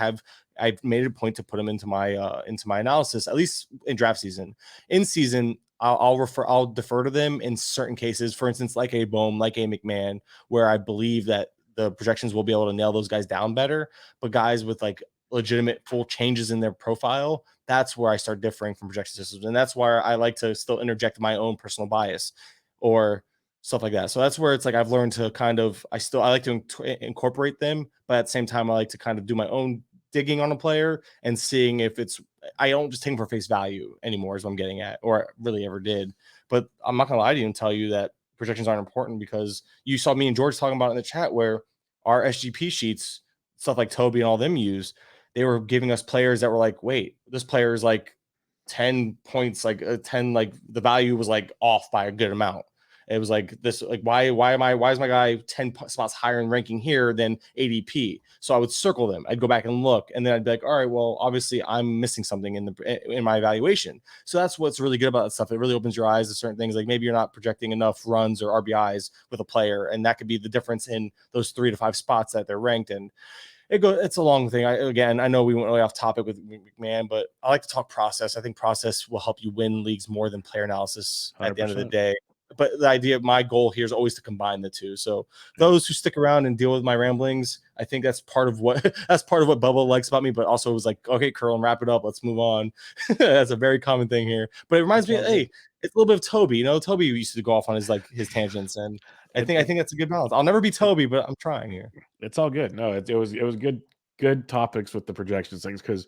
I've made it a point to put them into my analysis, at least in draft season. In season, I'll defer to them in certain cases, for instance, like a Bohm, like a McMahon, where I believe that the projections will be able to nail those guys down better. But guys with like legitimate full changes in their profile, that's where I start differing from projection systems. And that's where I like to still interject my own personal bias or stuff like that. So that's where it's like I've learned to kind of, I like to incorporate them, but at the same time, I like to kind of do my own digging on a player and seeing if it's, I don't just take him for face value anymore is what I'm getting at, or really ever did. But I'm not going to lie to you and tell you that projections aren't important, because you saw me and George talking about it in the chat where our SGP sheets, stuff like Toby and all them use, they were giving us players that were like, wait, this player is like 10 points, like 10, like the value was like off by a good amount. It was like this, like, why is my guy 10 spots higher in ranking here than ADP? So I would circle them. I'd go back and look, and then I'd be like, all right, well, obviously I'm missing something in my evaluation. So that's what's really good about that stuff. It really opens your eyes to certain things. Like maybe you're not projecting enough runs or RBIs with a player, and that could be the difference in those 3 to 5 spots that they're ranked in. It's a long thing. I know we went way off topic with McMahon, but I like to talk process. I think process will help you win leagues more than player analysis at 100%. The end of the day. But the idea, my goal here is always to combine the two. So those who stick around and deal with my ramblings, I think that's part of what Bubba likes about me. But also it was like, okay, Kurland, wrap it up. Let's move on. That's a very common thing here. But it reminds me, hey, it's a little bit of Toby. You know, Toby used to go off on his tangents, and I think that's a good balance. I'll never be Toby, but I'm trying here. It's all good. No, it was good topics with the projections things, because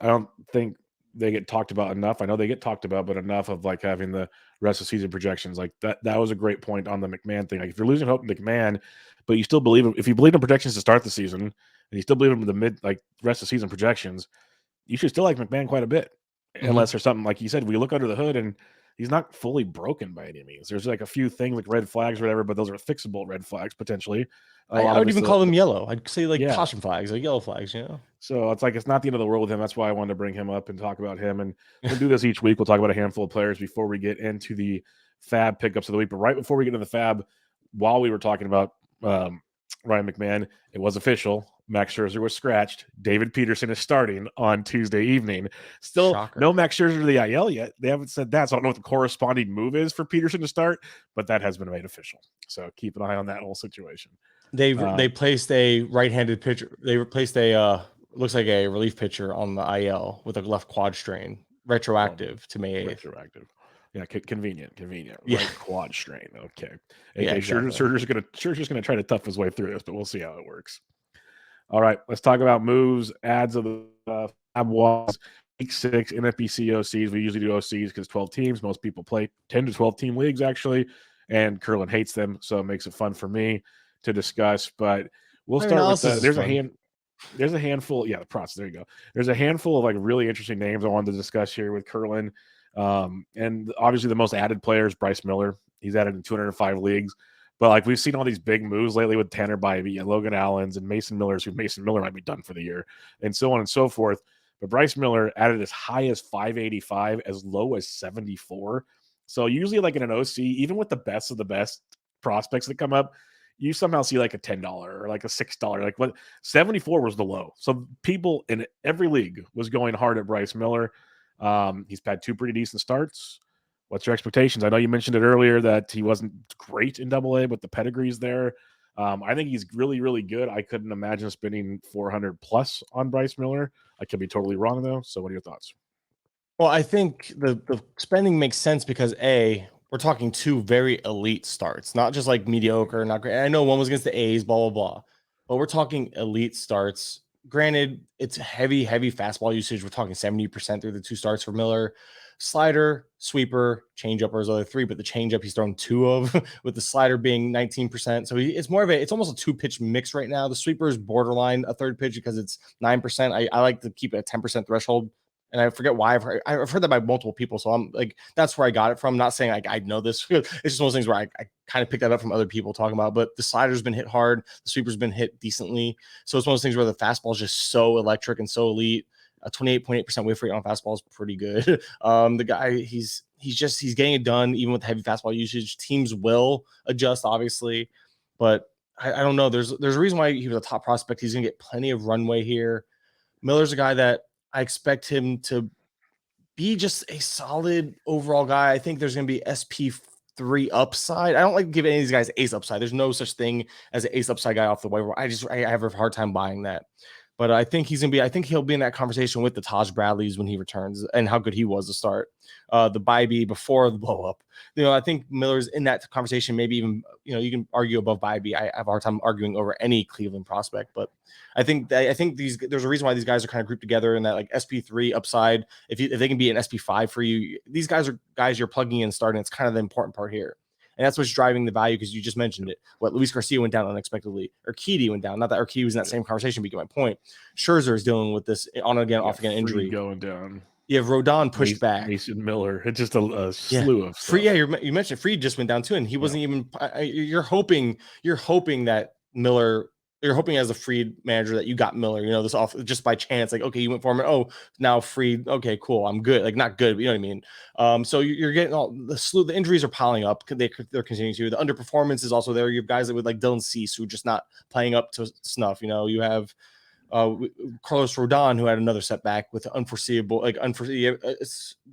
I don't think they get talked about enough. I know they get talked about, but enough of like having the rest of season projections. Like that was a great point on the McMahon thing. Like if you're losing hope in McMahon, but you still believe him, if you believe in projections to start the season and you still believe in the rest of season projections, you should still like McMahon quite a bit. Unless there's something, like you said, we look under the hood and he's not fully broken by any means. There's like a few things like red flags or whatever, but those are fixable red flags potentially. I would even call them yellow. I'd say caution flags, like yellow flags, So it's like, it's not the end of the world with him. That's why I wanted to bring him up and talk about him. And we'll do this each week. We'll talk about a handful of players before we get into the FAAB pickups of the week. But right before we get into the FAAB, while we were talking about Ryan McMahon, it was official. Max Scherzer was scratched. David Peterson is starting on Tuesday evening. Still, shocker. No Max Scherzer to the IL yet. They haven't said that, so I don't know what the corresponding move is for Peterson to start, but that has been made official. So keep an eye on that whole situation. They placed a right-handed pitcher. They replaced looks like a relief pitcher on the IL with a left quad strain, retroactive to May 8th. Retroactive. Yeah, convenient. Yeah. Right quad strain. Okay. Yeah, exactly. Scherzer's gonna try to tough his way through this, but we'll see how it works. All right, let's talk about moves, ads of the FAAB was week 6 NFBC OCs. We usually do OCs because 12 teams. Most people play 10 to 12 team leagues actually, and Kurland hates them, so it makes it fun for me to discuss. But we'll start with there's a handful. Yeah, the process. There you go. There's a handful of like really interesting names I wanted to discuss here with Kurland. And obviously the most added player is Bryce Miller. He's added in 205 leagues. But like we've seen all these big moves lately with Tanner Bybee and Logan Allens and Mason Miller's, who Mason Miller might be done for the year, and so on and so forth. But Bryce Miller added as high as 585, as low as 74. So usually like in an OC, even with the best of the best prospects that come up, you somehow see like a $10 or like a $6. Like what 74 was the low. So people in every league was going hard at Bryce Miller. He's had 2 pretty decent starts. What's your expectations? I know you mentioned it earlier that he wasn't great in AA, but the pedigree's there. I think he's really, really good. I couldn't imagine spending 400 plus on Bryce Miller. I could be totally wrong though. So what are your thoughts? Well, I think the spending makes sense because we're talking 2 very elite starts, not just like mediocre, not great. I know one was against the A's, blah, blah, blah, but we're talking elite starts. Granted, it's heavy fastball usage. We're talking 70% through the 2 starts for Miller. Slider, sweeper, changeup are his other 3, but the changeup he's thrown 2 of, with the slider being 19%. So it's more of it's almost a 2-pitch mix right now. The sweeper is borderline a 3rd pitch because it's 9%. I like to keep it at 10% threshold. And I forget why I've heard that by multiple people. So I'm like, that's where I got it from. I'm not saying I know this. It's just one of those things where I kind of picked that up from other people talking about, but the slider's been hit hard. The sweeper's been hit decently. So it's one of those things where the fastball is just so electric and so elite. A 28.8% whiff rate on fastball is pretty good. The guy, he's getting it done even with heavy fastball usage. Teams will adjust, obviously, but I don't know. There's a reason why he was a top prospect. He's gonna get plenty of runway here. Miller's a guy that I expect him to be just a solid overall guy. I think there's gonna be SP3 upside. I don't like to give any of these guys ace upside. There's no such thing as an ace upside guy off the waiver. I have a hard time buying that. But I think I think he'll be in that conversation with the Taj Bradleys when he returns and how good he was to start. The Bybee before the blow up. I think Miller's in that conversation, maybe even, you can argue above Bybee. I have a hard time arguing over any Cleveland prospect, but I think there's a reason why these guys are kind of grouped together in that like SP3 upside. If they can be an SP5 for you, these guys are guys you're plugging in starting. It's kind of the important part here. And that's what's driving the value, because you just mentioned it. Luis Garcia went down unexpectedly. Urquidy went down. Not that Urquidy was in that same conversation, but you get my point. Scherzer is dealing with this on again, off again injury. Going down. You have Rodon pushed back. Mason Miller. It's just a slew of stuff. You mentioned Fried just went down too, and he wasn't even. You're hoping that Miller. You're hoping as a Fried manager that you got Miller, this off just by chance. Like, okay, you went for him. Oh, now Fried. Okay, cool. I'm good. Like, not good, but you know what I mean? So you're getting all the slew. The injuries are piling up. They're continuing to. The underperformance is also there. You have guys that with like Dylan Cease who are just not playing up to snuff. You have Carlos Rodon, who had another setback with unforeseeable,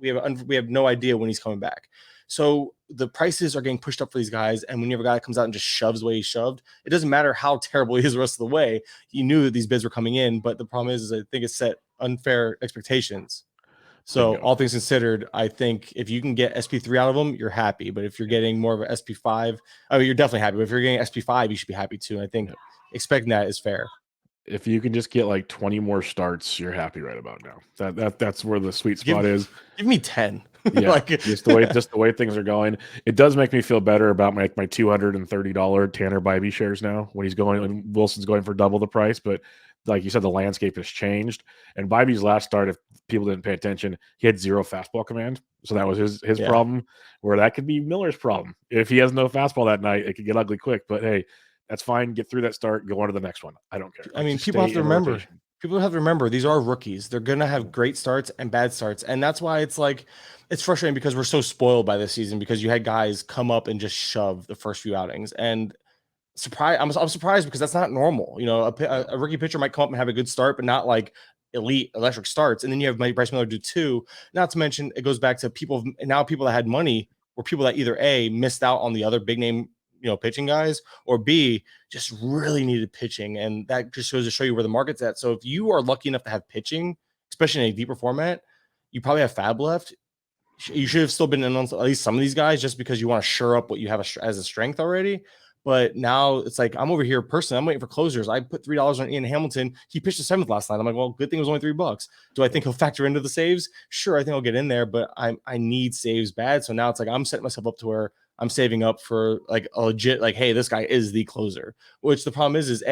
we have no idea when he's coming back. So the prices are getting pushed up for these guys. And when you have a guy that comes out and just shoves the way he shoved, it doesn't matter how terrible he is the rest of the way. You knew that these bids were coming in, but the problem is I think it's set unfair expectations. So all things considered, I think if you can get SP3 out of them, you're happy. But if you're getting more of an SP5, you're definitely happy. But if you're getting SP5, you should be happy too. And I think expecting that is fair. If you can just get like 20 more starts, you're happy right about now. That's where the sweet spot is. Give me 10. Yeah, just the way things are going. It does make me feel better about my $230 Tanner Bybee shares now when Wilson's going for double the price. But like you said, the landscape has changed. And Bybee's last start, if people didn't pay attention, he had 0 fastball command. So that was his problem, where that could be Miller's problem. If he has no fastball that night, it could get ugly quick. But hey, that's fine. Get through that start. Go on to the next one. I don't care. I mean, people have to remember these are rookies. They're going to have great starts and bad starts. And that's why it's frustrating, because we're so spoiled by this season, because you had guys come up and just shove the first few outings. And I'm surprised, because that's not normal. A rookie pitcher might come up and have a good start, but not like elite electric starts. And then you have Bryce Miller do 2. Not to mention, it goes back to people that had money were people that either A, missed out on the other big name pitching guys, or B, just really needed pitching. And that just goes to show you where the market's at. So if you are lucky enough to have pitching, especially in a deeper format, you probably have FAAB left. You should have still been in on at least some of these guys, just because you want to shore up what you have as a strength already. But now it's like, I'm over here personally, I'm waiting for closers. I put $3 on Ian Hamilton. He pitched the 7th last night. I'm like, well, good thing it was only $3. Do I think he'll factor into the saves? Sure, I think I'll get in there, but I need saves bad. So now it's like I'm setting myself up to where I'm saving up for like a legit, like, hey, this guy is the closer. Which the problem is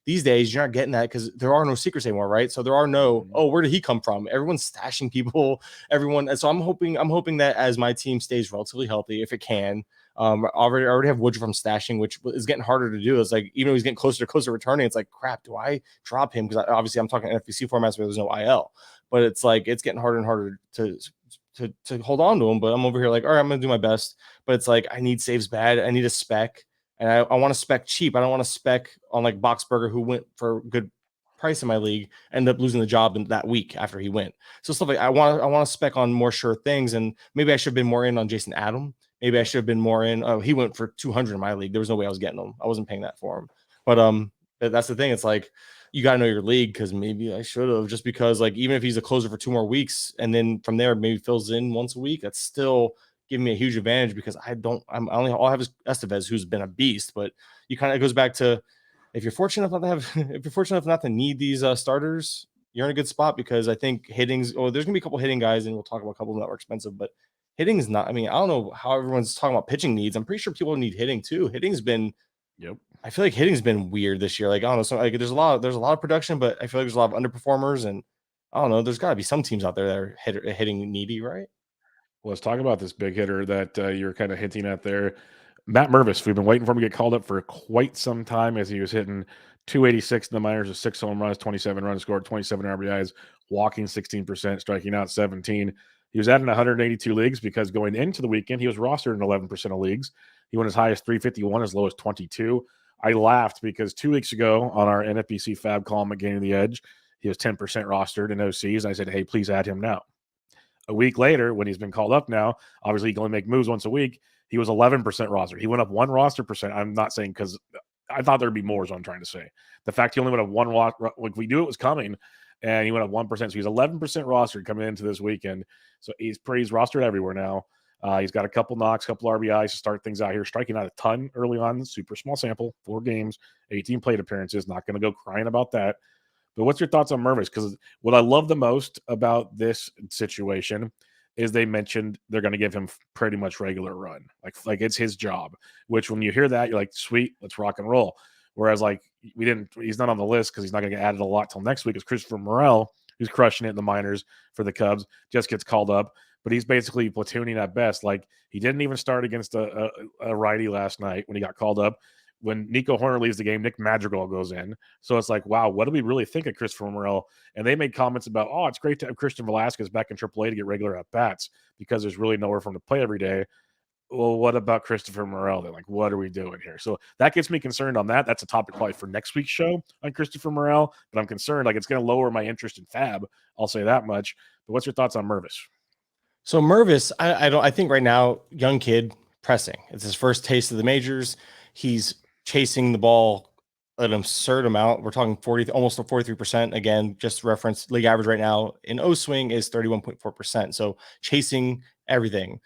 these days you're not getting that, because there are no secrets anymore, right? So there are no, where did he come from? Everyone's stashing people, and so I'm hoping that as my team stays relatively healthy, if it can. I already have Woodruff from stashing, which is getting harder to do. It's like, even though he's getting closer to returning, it's like, crap, do I drop him? Because obviously I'm talking NFBC formats where there's no IL, but it's like, it's getting harder and harder to hold on to him. But I'm over here like, all right, I'm gonna do my best. But it's like, I need saves bad. I need a spec, and I want to spec cheap. I don't want to spec on like Boxberger, who went for a good price in my league, ended up losing the job in that week after he went. So stuff like I want to spec on more sure things, and maybe I should have been more in on Jason Adam. Maybe I should have been more in. Oh, he went for 200 in my league. There was no way I was getting him. I wasn't paying that for him. But that's the thing. It's like, you got to know your league, because maybe I should have, just because like, even if he's a closer for 2 more weeks, and then from there maybe fills in once a week, that's still giving me a huge advantage, because all I have is Estevez, who's been a beast. But it goes back to, if you're fortunate enough not to need these starters, you're in a good spot, because I think hittings, there's gonna be a couple hitting guys, and we'll talk about a couple that were expensive, but hitting is not. I mean, I don't know how everyone's talking about pitching needs. I'm pretty sure people need hitting too. Hitting's been, I feel like hitting's been weird this year. Like, I don't know, so like there's a lot of production, but I feel like there's a lot of underperformers, and I don't know. There's got to be some teams out there that are hitting needy, right? Well, let's talk about this big hitter that you're kind of hinting at there. Matt Mervis, we've been waiting for him to get called up for quite some time, as he was hitting 286 in the minors with 6 home runs, 27 runs scored, 27 RBIs, walking 16%, striking out 17. He was adding 182 leagues, because going into the weekend, he was rostered in 11% of leagues. He went as high as 351, as low as 22. I laughed because 2 weeks ago on our NFBC FAAB column at Gaining the Edge, he was 10% rostered in OCs. And I said, hey, please add him now. A week later, when he's been called up now, obviously he can only make moves once a week. He was 11% roster. He went up 1 roster percent. I'm not saying because I thought there'd be more, is what I'm trying to say. The fact he only went a one walk, like we knew it was coming, and he went at 1%. So he's 11% rostered coming into this weekend. So he's rostered everywhere now. He's got a couple knocks, couple RBIs to start things out here, striking out a ton early on. Super small sample, 4 games, 18 plate appearances. Not going to go crying about that. But what's your thoughts on Mervis? Because what I love the most about this situation is they mentioned they're going to give him pretty much regular run. Like it's his job, which when you hear that, you're like, sweet, let's rock and roll. Whereas like he's not on the list because he's not going to get added a lot till next week. Is Christopher Morel, who's crushing it in the minors for the Cubs, just gets called up. But he's basically platooning at best. Like he didn't even start against a righty last night when he got called up. When Nico Horner leaves the game, Nick Madrigal goes in. So it's like, wow, what do we really think of Christopher Morel? And they made comments about, oh, it's great to have Christian Velasquez back in AAA to get regular at-bats because there's really nowhere for him to play every day. Well, what about Christopher Morel then? Like, what are we doing here? So that gets me concerned on that. That's a topic probably for next week's show on Christopher Morel, but I'm concerned. Like, it's going to lower my interest in FAAB. I'll say that much. But what's your thoughts on Mervis? So Mervis, I think right now, young kid, pressing. It's his first taste of the majors. He's chasing the ball an absurd amount. We're talking 40, almost 43%. Again, just reference league average right now in O swing is 31.4%. So chasing everything,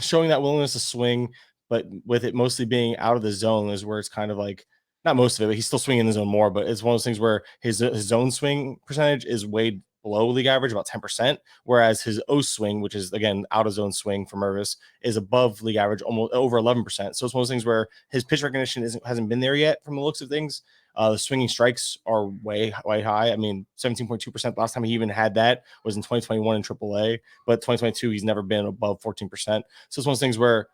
showing that willingness to swing, but with it mostly being out of the zone is where it's kind of like, not most of it, but he's still swinging in the zone more. But it's one of those things where his zone swing percentage is way below league average, about 10%, whereas his O swing, which is again out of zone swing for Mervis, is above league average, almost over 11%. So it's one of those things where his pitch recognition hasn't been there yet from the looks of things. The swinging strikes are way high. I mean, 17.2%. Last time he even had that was in 2021 in AAA, but 2022 he's never been above 14%. So it's one of those things where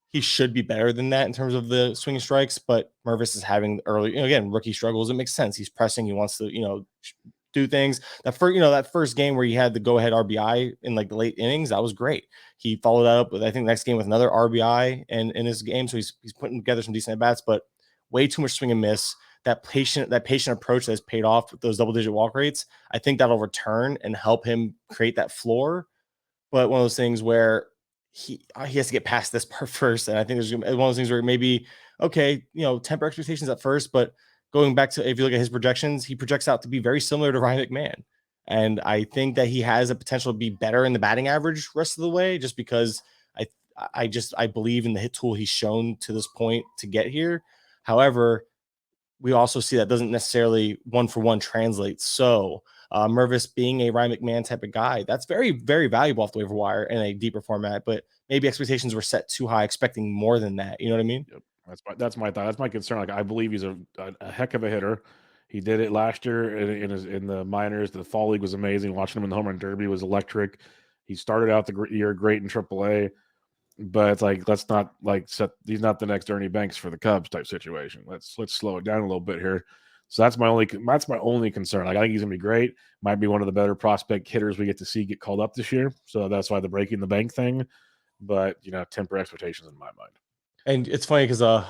he should be better than that in terms of the swinging strikes, but Mervis is having early, again, rookie struggles. It makes sense. He's pressing. He wants to, do things. That first game where he had the go-ahead RBI in like the late innings, that was great. He followed that up with, I think, next game with another RBI in his game. So he's putting together some decent at-bats, but way too much swing and miss. That patient approach that's paid off with those double-digit walk rates, I think that'll return and help him create that floor. But one of those things where he has to get past this part first. And I think there's one of those things where maybe, okay, temper expectations at first, but going back to, if you look at his projections, he projects out to be very similar to Ryan McMahon. And I think that he has a potential to be better in the batting average rest of the way, just because I believe in the hit tool he's shown to this point to get here. However, we also see that doesn't necessarily one-for-one translate. So Mervis being a Ryan McMahon type of guy, that's very, very valuable off the waiver wire in a deeper format, but maybe expectations were set too high, expecting more than that. You know what I mean? Yep. That's my thought. That's my concern. Like, I believe he's a heck of a hitter. He did it last year in the minors. The fall league was amazing. Watching him in the home run derby was electric. He started out the year great in AAA, but it's like, let's not he's not the next Ernie Banks for the Cubs type situation. Let's slow it down a little bit here. So that's my only concern. Like, I think he's gonna be great. Might be one of the better prospect hitters we get to see get called up this year. So that's why the breaking the bank thing. But temper expectations in my mind. And it's funny because I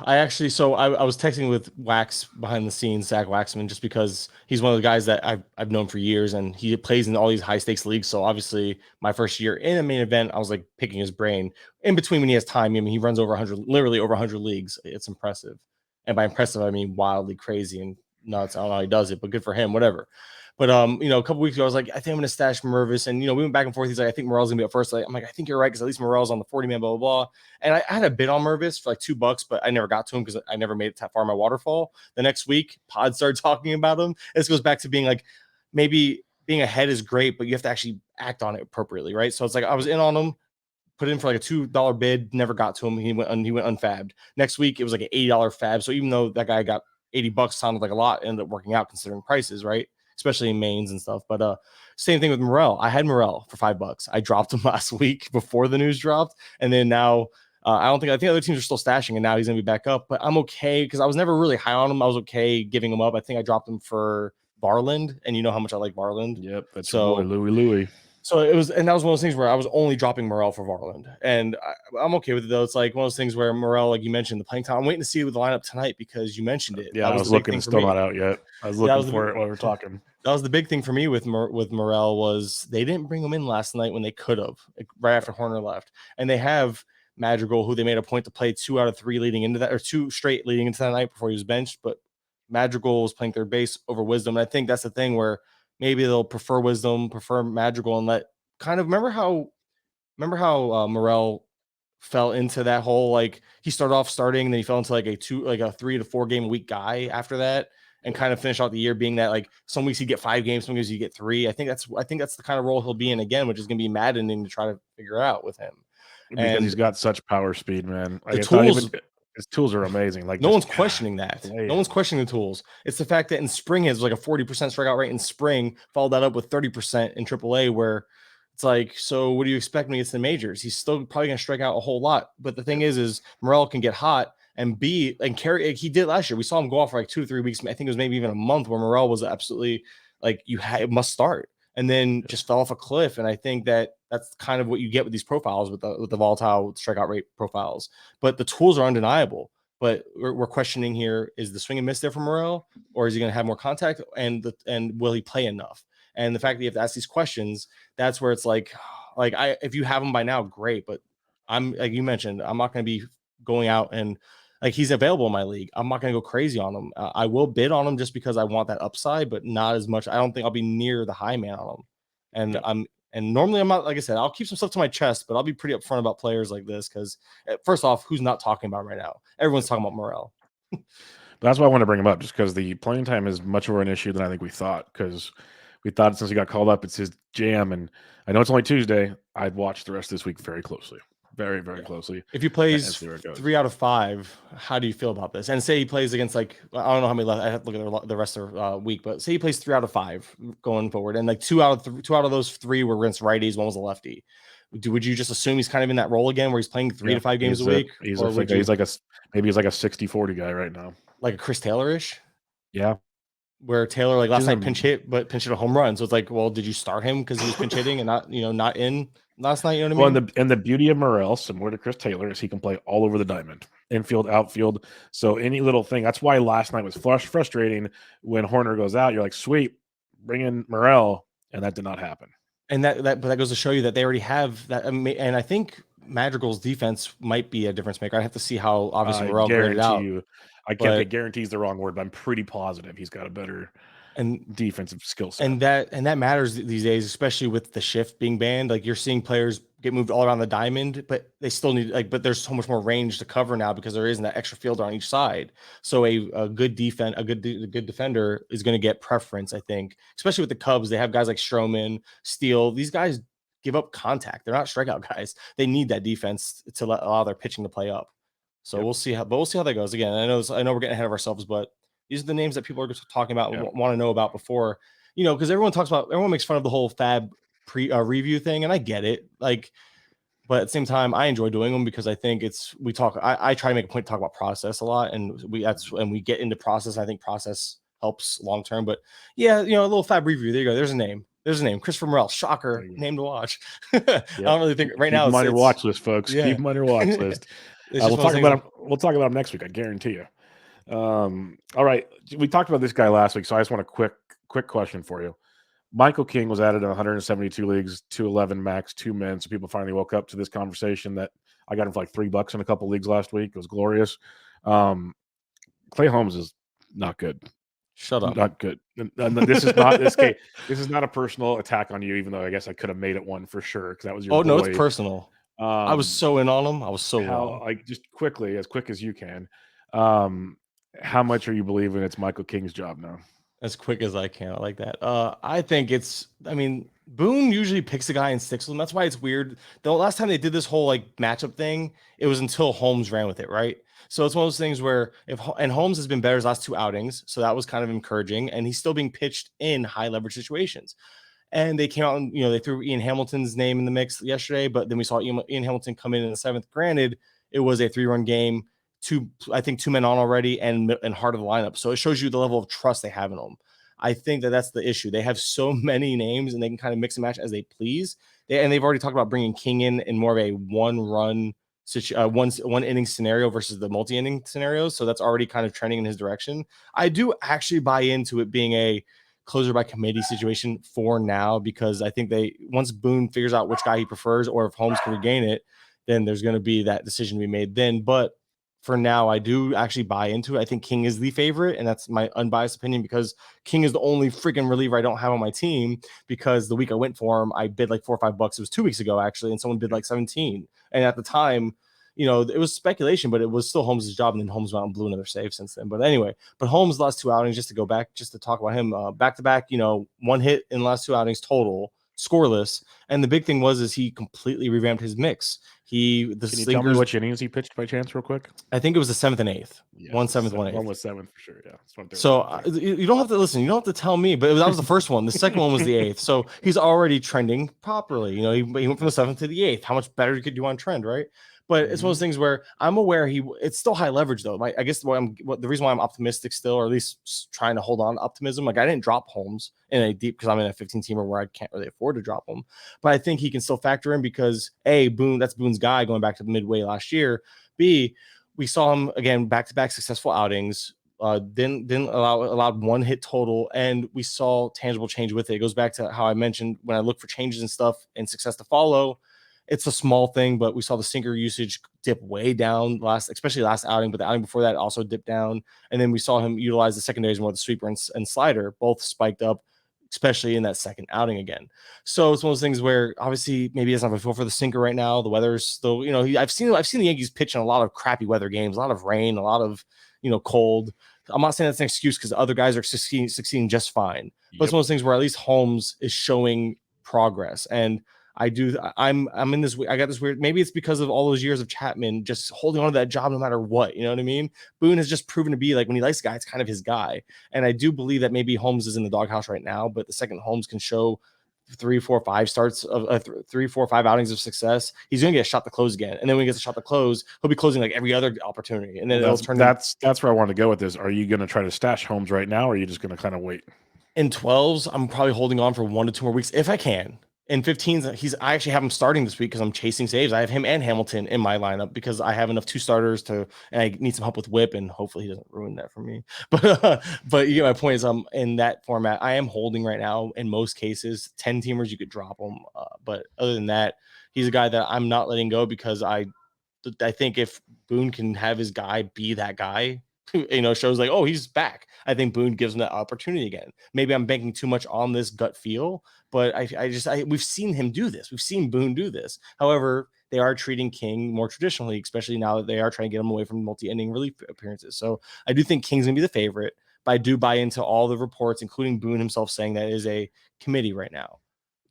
was texting with Wax behind the scenes, Zach Waxman, just because he's one of the guys that I've known for years, and he plays in all these high stakes leagues. So obviously, my first year in a main event, I was like picking his brain in between when he has time. I mean, he runs literally over 100 leagues. It's impressive, and by impressive, I mean wildly crazy and nuts. I don't know how he does it, but good for him. Whatever. But a couple weeks ago, I was like, I think I'm gonna stash Mervis, and we went back and forth. He's like, I think Morel's gonna be up first. I'm like, I think you're right, because at least Morel's on the 40-man, blah blah blah. And I had a bid on Mervis for like $2, but I never got to him because I never made it that far in my waterfall. The next week, Pod started talking about him. This goes back to being like, maybe being ahead is great, but you have to actually act on it appropriately, right? So it's like I was in on him, put in for like a $2 bid, never got to him. He went unfabbed. Next week, it was like an $80 fab. So even though that guy got $80 sounded like a lot, it ended up working out considering prices, right? Especially in mains and stuff. But same thing with Morel. I had Morel for $5. I dropped him last week before the news dropped, and then now I think other teams are still stashing, and now he's gonna be back up. But I'm okay because I was never really high on him. I was okay giving him up. I think I dropped him for Varland, and you know how much I like Varland. Yep, that's your boy, Louie. So it was, and that was one of those things where I was only dropping Morel for Varland, and I'm okay with it though. It's like one of those things where Morel, like you mentioned, the playing time. I'm waiting to see with the lineup tonight because you mentioned it. Yeah, I was looking. It's still not out yet. I was looking for it while we were talking. That was the big thing for me with Morel was they didn't bring him in last night when they could have, right after Horner left, and they have Madrigal, who they made a point to play 2 out of 3 leading into that, or 2 straight leading into that night before he was benched. But Madrigal was playing third base over Wisdom. And I think that's the thing where maybe they'll prefer Wisdom, prefer Madrigal, and let kind of remember how Morel fell into that whole, like, he started off starting, then he fell into like a 3 to 4 game a week guy after that, and kind of finish out the year being that, like, some weeks you get 5 games, some weeks you get 3. I think that's the kind of role he'll be in again, which is going to be maddening to try to figure out with him. Because he's got such power speed, man. Like, the tools, his tools are amazing. Like, no one's questioning that. No one's questioning the tools. It's the fact that in spring he has like a 40% strikeout rate in spring, followed that up with 30% in AAA, where it's like, so what do you expect when he gets to the majors? He's still probably going to strike out a whole lot. But the thing is Morel can get hot and carry. Like he did last year. We saw him go off for like 2 to 3 weeks. I think it was maybe even a month where Morel was absolutely like, must start, and then just fell off a cliff. And I think that's kind of what you get with these profiles, with the volatile strikeout rate profiles. But the tools are undeniable. But we're questioning here: is the swing and miss there for Morel, or is he going to have more contact? And will he play enough? And the fact that you have to ask these questions, that's where it's like if you have him by now, great. But I'm, like you mentioned, I'm not going to be going out and, like, he's available in my league, I'm not going to go crazy on him. I will bid on him just because I want that upside, but not as much. I don't think I'll be near the high man on him. And normally I'm not, like I said, I'll keep some stuff to my chest, but I'll be pretty upfront about players like this because, first off, who's not talking about him right now? Everyone's talking about Morel. That's why I want to bring him up, just because the playing time is much more an issue than I think we thought. Because we thought since he got called up, it's his jam. And I know it's only Tuesday. I'd watch the rest of this week very closely. Very, very closely. If he plays 3 out of 5, how do you feel about this? And say he plays against, like, I don't know how many left. I have to look at the rest of the week, but say he plays 3 out of 5 going forward, and like 2 out of those 3 were against righties, one was a lefty. Would you just assume he's kind of in that role again, where he's playing 3 to 5 games a week? He's like a 60-40 guy right now, like a Chris Taylor-ish. Yeah. Where Taylor, like, last night pinch hit a home run. So it's like, well, did you start him because he was pinch hitting and not in last night? You know what I mean? And the beauty of Morel, similar to Chris Taylor, is he can play all over the diamond, infield, outfield. So any little thing. That's why last night was frustrating when Horner goes out. You're like, sweet, bring in Morel, and that did not happen. And that goes to show you that they already have that. And I think Madrigal's defense might be a difference maker. I have to see how obviously Morel graded out. I can't get guarantees the wrong word, but I'm pretty positive he's got a better defensive skill set. And that matters these days, especially with the shift being banned. Like, you're seeing players get moved all around the diamond, but they still need, but there's so much more range to cover now because there isn't that extra fielder on each side. So a good defender is going to get preference, I think, especially with the Cubs. They have guys like Stroman, Steele. These guys give up contact. They're not strikeout guys. They need that defense to allow their pitching to play up. So we'll see how that goes. Again, I know we're getting ahead of ourselves, but these are the names that people are talking about and want to know about before, because everyone makes fun of the whole FAAB review thing, and I get it. Like, but at the same time, I enjoy doing them because I think I try to make a point to talk about process a lot, and we get into process. I think process helps long term. But yeah, a little FAAB review. There you go. There's a name. Christopher Morel, shocker, name to watch. I don't really think right now. Keep him on your watch list, folks. Keep him on your watch list. We'll talk about him next week. I guarantee you. All right, we talked about this guy last week, so I just want a quick question for you. Michael King was added in 172 leagues, 211 max, 2 men. So people finally woke up to this conversation that I got him for like $3 in a couple leagues last week. It was glorious. Clay Holmes is not good. Shut up. Not good. This is not this case. This is not a personal attack on you, even though I guess I could have made it one for sure because that was your. Oh, no, it's personal. I was so in on him. I was so wrong. Like, just quickly, as quick as you can. How much are you believing it's Michael King's job now? As quick as I can. I like that. I think Boone usually picks a guy and sticks with him. That's why it's weird. The last time they did this whole like matchup thing, it was until Holmes ran with it, right? So it's one of those things where Holmes has been better his last 2 outings, so that was kind of encouraging, and he's still being pitched in high leverage situations. And they came out and they threw Ian Hamilton's name in the mix yesterday, but then we saw Ian Hamilton come in the 7th. Granted, it was a 3-run game, 2 men on already, and heart of the lineup. So it shows you the level of trust they have in them. I think that's the issue. They have so many names, and they can kind of mix and match as they please. They've already talked about bringing King in more of a one inning scenario versus the multi-inning scenarios. So that's already kind of trending in his direction. I do actually buy into it being a closer by committee situation for now, because I think once Boone figures out which guy he prefers, or if Holmes can regain it, then there's going to be that decision to be made then. But for now, I do actually buy into it. I think King is the favorite, and that's my unbiased opinion because King is the only freaking reliever I don't have on my team, because the week I went for him, I bid like $4 or $5. It was 2 weeks ago, actually, and someone bid like 17. And at the time, you know, it was speculation, but it was still Holmes' job, and then Holmes went out and blew another save since then. But anyway, Holmes' last 2 outings, just to go back, just to talk about him, back-to-back, you know, 1 hit in the last 2 outings total, scoreless. And the big thing is he completely revamped his mix. Can you tell me which innings he pitched by chance, real quick? I think it was the 7th and 8th. Yes, 1 7th, 1 8th. One was 7th for sure. Yeah. So you don't have to listen. You don't have to tell me, but that was the first one. The second one was the 8th. So he's already trending properly. You know, he went from the 7th to the 8th. How much better could you on trend, right? But it's one of those things where I'm aware it's still high leverage though. I guess the reason why I'm optimistic still, or at least trying to hold on to optimism, like I didn't drop Holmes in a deep because I'm in a 15 teamer where I can't really afford to drop him. But I think he can still factor in because A, Boone, that's Boone's guy going back to the midway last year. B, we saw him again back-to-back successful outings. Didn't allowed 1 hit total, and we saw tangible change with it. It goes back to how I mentioned when I look for changes and stuff and success to follow. It's a small thing, but we saw the sinker usage dip way down especially last outing, but the outing before that also dipped down. And then we saw him utilize the secondaries more, the sweeper and slider, both spiked up, especially in that second outing again. So it's one of those things where obviously maybe he doesn't have a feel for the sinker right now. The weather's still, you know, I've seen the Yankees pitch in a lot of crappy weather games, a lot of rain, a lot of, you know, cold. I'm not saying that's an excuse because the other guys are succeeding just fine. But it's one of those things where at least Holmes is showing progress. And I'm in this, I got this weird, maybe it's because of all those years of Chapman just holding on to that job no matter what, you know what I mean? Boone has just proven to be like, when he likes a guy, it's kind of his guy. And I do believe that maybe Holmes is in the doghouse right now, but the second Holmes can show 3, 4, 5 starts of 3, 4, 5 outings of success, he's going to get a shot to close again. And then when he gets a shot to close, he'll be closing like every other opportunity. And then that's where I wanted to go with this. Are you going to try to stash Holmes right now, or are you just going to kind of wait? In 12s, I'm probably holding on for 1 to 2 more weeks if I can. In 15s, I actually have him starting this week because I'm chasing saves. I have him and Hamilton in my lineup because I have enough 2 starters and I need some help with whip, and hopefully he doesn't ruin that for me. But you get my point. Is I'm in that format. I am holding right now in most cases. 10 teamers, you could drop him, but other than that, he's a guy that I'm not letting go because I think if Boone can have his guy be that guy, you know, shows like, oh, he's back. I think Boone gives him that opportunity again. Maybe I'm banking too much on this gut feel, but we've seen him do this. We've seen Boone do this. However, they are treating King more traditionally, especially now that they are trying to get him away from multi-inning relief appearances. So I do think King's gonna be the favorite, but I do buy into all the reports, including Boone himself saying that it is a committee right now.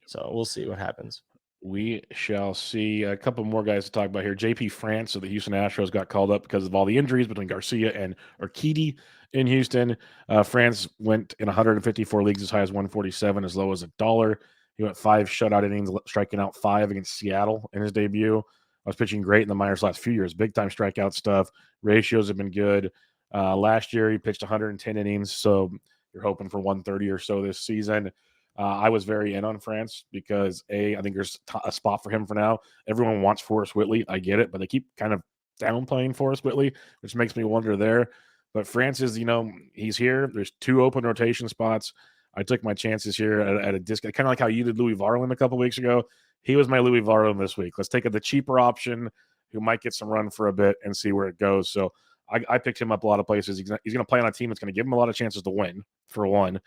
So we'll see what happens. We shall see. A couple more guys to talk about here. JP France of the Houston Astros got called up because of all the injuries between Garcia and Urquidy in Houston. France went in 154 leagues as high as 147, as low as $1. He went 5 shutout innings, striking out 5 against Seattle in his debut. Was pitching great in the minors last few years. Big time strikeout stuff. Ratios have been good. Last year he pitched 110 innings, so you're hoping for 130 or so this season. I was very in on France because I think there's a spot for him for now. Everyone wants Forrest Whitley. I get it, but they keep kind of downplaying Forrest Whitley, which makes me wonder there. But France is, you know, he's here. There's 2 open rotation spots. I took my chances here at a discount, kind of like how you did Louis Varland a couple weeks ago. He was my Louis Varland this week. Let's take the cheaper option who might get some run for a bit and see where it goes. So I picked him up a lot of places. He's going to play on a team that's going to give him a lot of chances to win, for one.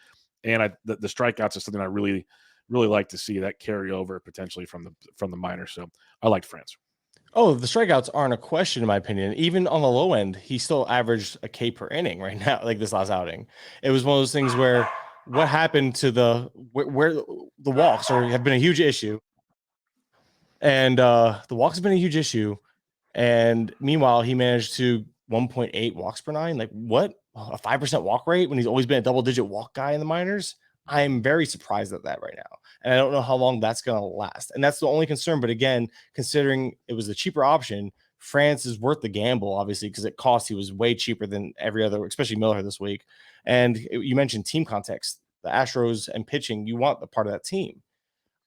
And the strikeouts is something I really, really like to see that carry over potentially from the minors. So I liked France. Oh, the strikeouts aren't a question in my opinion. Even on the low end, he still averaged a K per inning right now, like this last outing. It was one of those things where what happened to where the walks have been a huge issue. And the walks have been a huge issue. And meanwhile, he managed to 1.8 walks per 9. Like what? A 5% walk rate when he's always been a double-digit walk guy in the minors? I'm very surprised at that right now. And I don't know how long that's going to last. And that's the only concern. But again, considering it was the cheaper option, France is worth the gamble, obviously, because he was way cheaper than every other, especially Miller this week. And you mentioned team context, the Astros and pitching, you want the part of that team.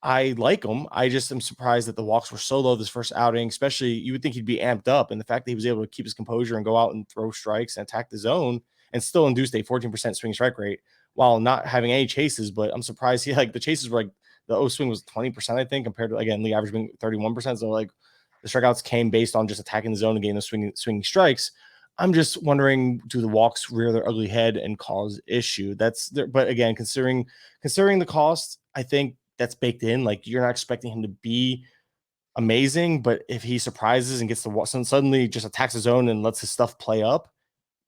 I like him. I just am surprised that the walks were so low this first outing, especially you would think he'd be amped up. And the fact that he was able to keep his composure and go out and throw strikes and attack the zone and still induced a 14% swing strike rate while not having any chases. But I'm surprised the chases were like the swing was 20%, I think, compared to, again, league average being 31%. So like the strikeouts came based on just attacking the zone and getting the swinging strikes. I'm just wondering, do the walks rear their ugly head and cause issue? But again, considering the cost, I think that's baked in. Like, you're not expecting him to be amazing, but if he surprises and gets the walk, suddenly just attacks the zone and lets his stuff play up,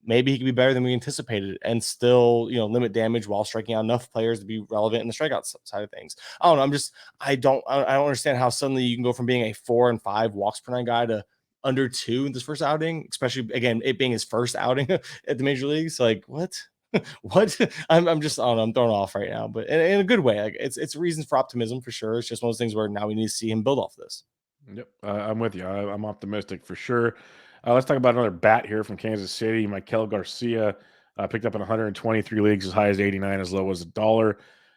maybe he could be better than we anticipated and still, limit damage while striking out enough players to be relevant in the strikeout side of things. I don't know. I don't understand how suddenly you can go from being a 4 and 5 walks per 9 guy to under 2 in this first outing, especially again, it being his first outing at the major leagues. Like, what? What? I'm just, I don't know, I'm thrown off right now, but in a good way. Like, it's reasons for optimism for sure. It's just one of those things where now we need to see him build off this. Yep, I'm with you. I'm optimistic for sure. Let's talk about another bat here from Kansas City. Maikel Garcia picked up in 123 leagues, as high as 89, as low as $1.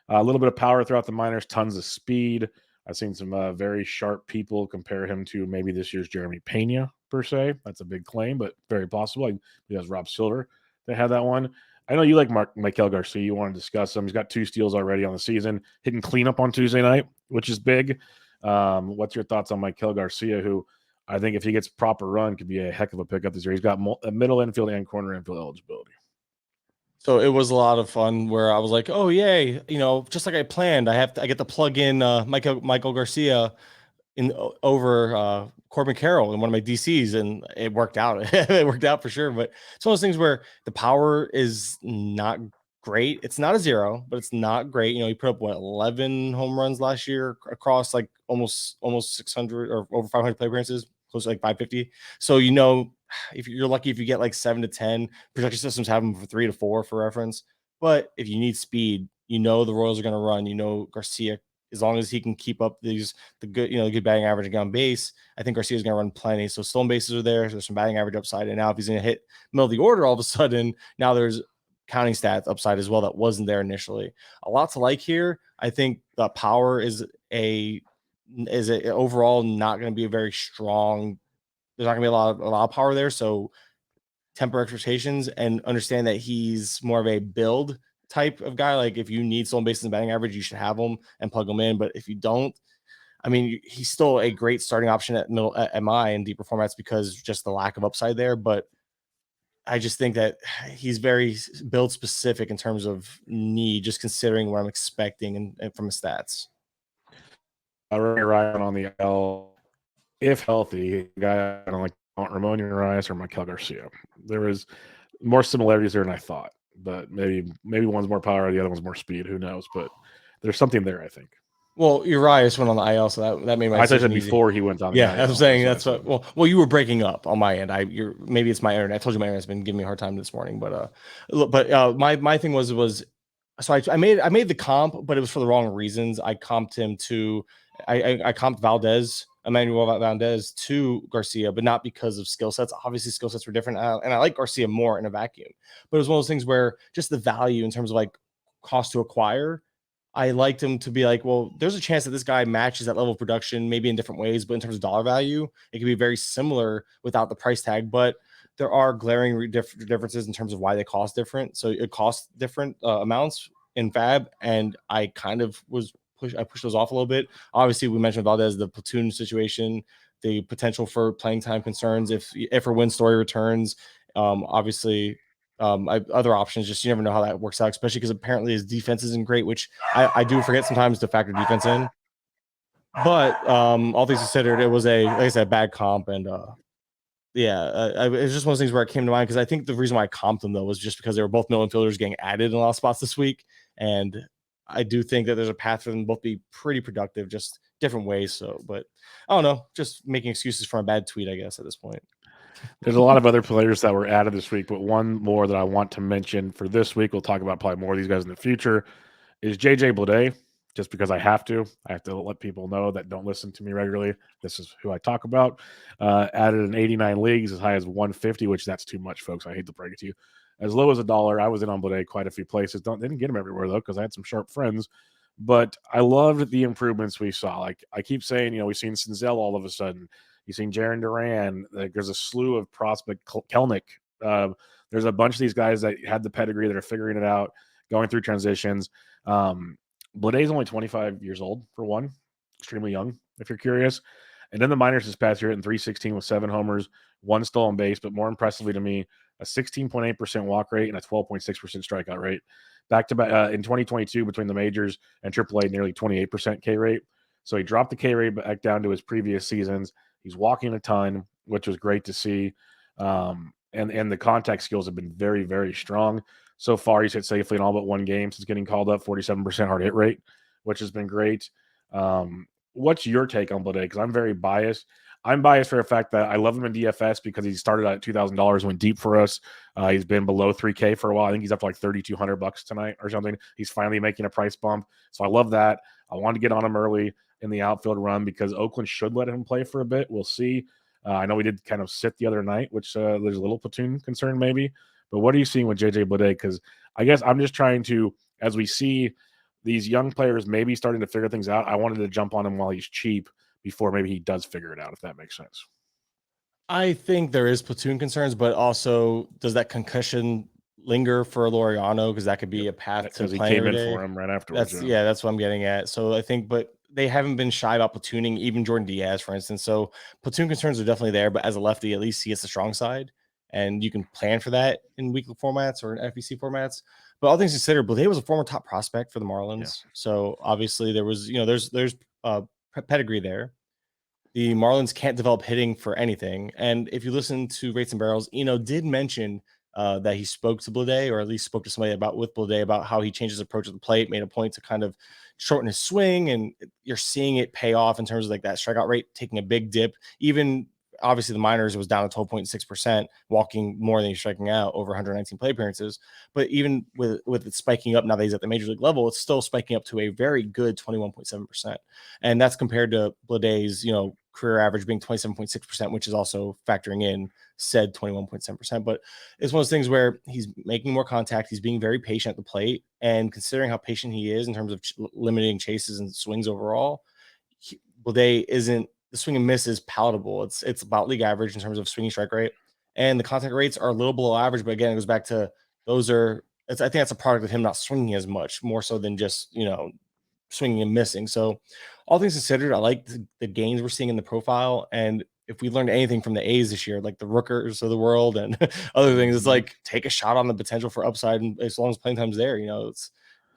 A little bit of power throughout the minors, tons of speed. I've seen some very sharp people compare him to maybe this year's Jeremy Pena, per se. That's a big claim, but very possible. He has Rob Silver. They had that one. I know you like Maikel Garcia. You want to discuss him. He's got 2 steals already on the season, hitting cleanup on Tuesday night, which is big. What's your thoughts on Maikel Garcia, who I think if he gets proper run could be a heck of a pickup this year? He's got a middle infield and corner infield eligibility. So it was a lot of fun where I was like, oh, yay, just like I planned, I get to plug in Maikel Garcia over Corbin Carroll in one of my DCs, and it worked out. It worked out for sure. But it's one of those things where the power is not great. It's not a 0, but it's not great. He put up 11 home runs last year across like almost 600 or over 500 play appearances, close to like 550. So if you're lucky if you get like 7 to 10, projection systems have them for 3 to 4 for reference. But if you need speed, the Royals are going to run. Garcia, as long as he can keep up the good batting average and get on base, I think Garcia's going to run plenty. So stolen bases are there. So there's some batting average upside. And now if he's going to hit middle of the order, all of a sudden, now there's counting stats upside as well that wasn't there initially. A lot to like here. I think the power is overall not going to be a very strong. There's not going to be a lot of power there. So temper expectations and understand that he's more of a build type of guy. Like, if you need stolen bases and batting average, you should have him and plug him in. But if you don't, I mean, he's still a great starting option at MI and deeper formats because just the lack of upside there. But I just think that he's very build specific in terms of need, just considering what I'm expecting and from the stats. Ryan on the L, if healthy, guy I don't like Ramon Urias or Maikel Garcia. There is more similarities there than I thought, but maybe one's more power, the other one's more speed. Who knows? But there's something there, I think. Well, Urias went on the IL, so that made my I said before he went on. Yeah, the IL. I'm saying that's what. Well, you were breaking up on my end. Maybe it's my internet. I told you my internet's been giving me a hard time this morning, but my thing was so I made the comp, but it was for the wrong reasons. I comped him to I comped Emmanuel Valdez to Garcia, but not because of skill sets. Obviously, skill sets were different, and I like Garcia more in a vacuum. But it was one of those things where just the value in terms of like cost to acquire, I liked him to be like, well, there's a chance that this guy matches that level of production, maybe in different ways, but in terms of dollar value, it can be very similar without the price tag. But there are glaring differences in terms of why they cost different. So it costs different amounts in FAAB, and I kind of pushed those off a little bit. Obviously, we mentioned Valdez, the platoon situation, the potential for playing time concerns if or when Story returns. Obviously, other options, just you never know how that works out, especially because apparently his defense isn't great, which I do forget sometimes to factor defense in. But all things considered, it was like I said, bad comp, and it's just one of those things where it came to mind because I think the reason why I comped them though was just because they were both middle infielders getting added in a lot of spots this week, and I do think that there's a path for them to both be pretty productive, just different ways. So, but I don't know, just making excuses for a bad tweet, I guess, at this point. There's a lot of other players that were added this week, but one more that I want to mention for this week, we'll talk about probably more of these guys in the future, is JJ Bleday, just because I have to let people know that don't listen to me regularly. This is who I talk about. Added in 89 leagues, as high as 150, which that's too much, folks. I hate to break it to you. As low as $1, I was in on Bleday quite a few places. Didn't get him everywhere, though, because I had some sharp friends. But I loved the improvements we saw. Like I keep saying, we've seen Senzel all of a sudden. You've seen Jaron Duran. Like, there's a slew of prospect Kelnick. There's a bunch of these guys that had the pedigree that are figuring it out, going through transitions. Bleday's only 25 years old, for one. Extremely young, if you're curious. And in the minors this past year, hitting 316 with 7 homers, 1 stolen base, but more impressively to me, a 16.8% walk rate and a 12.6% strikeout rate. Back to back in 2022 between the majors and AAA, nearly 28% K rate. So he dropped the K rate back down to his previous seasons. He's walking a ton, which was great to see. And the contact skills have been very, very strong. So far, he's hit safely in all but 1 game since getting called up, 47% hard hit rate, which has been great. What's your take on Bleday? Because I'm very biased. I'm biased for the fact that I love him in DFS because he started at $2,000, went deep for us. He's been below 3K for a while. I think he's up to like $3,200 tonight or something. He's finally making a price bump. So I love that. I wanted to get on him early in the outfield run because Oakland should let him play for a bit. We'll see. I know we did kind of sit the other night, which there's a little platoon concern maybe. But what are you seeing with JJ Bleday? Because I guess I'm just trying to, as we see these young players maybe starting to figure things out, I wanted to jump on him while he's cheap before maybe he does figure it out, if that makes sense. I think there is platoon concerns, but also does that concussion linger for Laureano? Because that could be a path to Because he playing came every in day. for him right afterwards. That's what I'm getting at. So I think, but they haven't been shy about platooning, even Jordan Diaz, for instance. So platoon concerns are definitely there, but as a lefty, at least he gets the strong side, and you can plan for that in weekly formats or in FBC formats. But all things considered, Bleday was a former top prospect for the Marlins, so obviously there was, there's pedigree there. The Marlins can't develop hitting for anything. And if you listen to Rates and Barrels, did mention that he spoke to Bleday, or at least spoke to somebody with Bleday about how he changed his approach at the plate, made a point to kind of shorten his swing. And you're seeing it pay off in terms of like that strikeout rate taking a big dip. Even obviously the minors, it was down to 12.6%, walking more than he's striking out, over 119 play appearances. But even with it spiking up now that he's at the major league level, it's still spiking up to a very good 21.7%. And that's compared to Bleday's, career average being 27.6%, which is also factoring in said 21.7%. But it's one of those things where he's making more contact. He's being very patient at the plate. And considering how patient he is in terms of limiting chases and swings overall, Bleday isn't, the swing and miss is palatable. It's about league average in terms of swinging strike rate. And the contact rates are a little below average. But again, it goes back to I think that's a product of him not swinging as much, more so than just, swinging and missing. So all things considered, I like the gains we're seeing in the profile. And if we learned anything from the A's this year, like the Rookers of the world and other things, it's like take a shot on the potential for upside. And as long as playing time's there,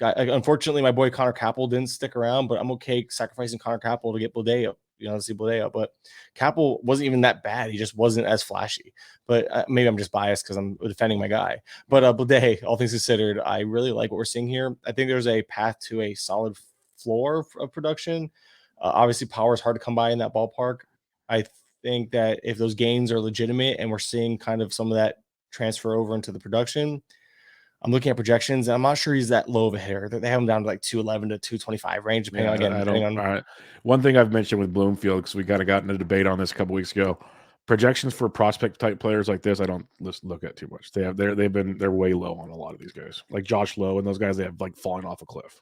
unfortunately my boy Connor Capel didn't stick around, but I'm okay sacrificing Connor Capel to get Bleday up, to see Bleday up. But Capel wasn't even that bad. He just wasn't as flashy. But maybe I'm just biased because I'm defending my guy. But Bleday, all things considered, I really like what we're seeing here. I think there's a path to a solid floor of production. Obviously, power is hard to come by in that ballpark. I think that if those gains are legitimate and we're seeing kind of some of that transfer over into the production, I'm looking at projections, and I'm not sure he's that low of a hitter. They have him down to like 211 to 225 range, depending on. One thing I've mentioned with Bloomfield, because we got in a debate on this a couple weeks ago, projections for prospect type players like this, I don't look at too much. They're way low on a lot of these guys, like Josh Lowe and those guys. They have like fallen off a cliff.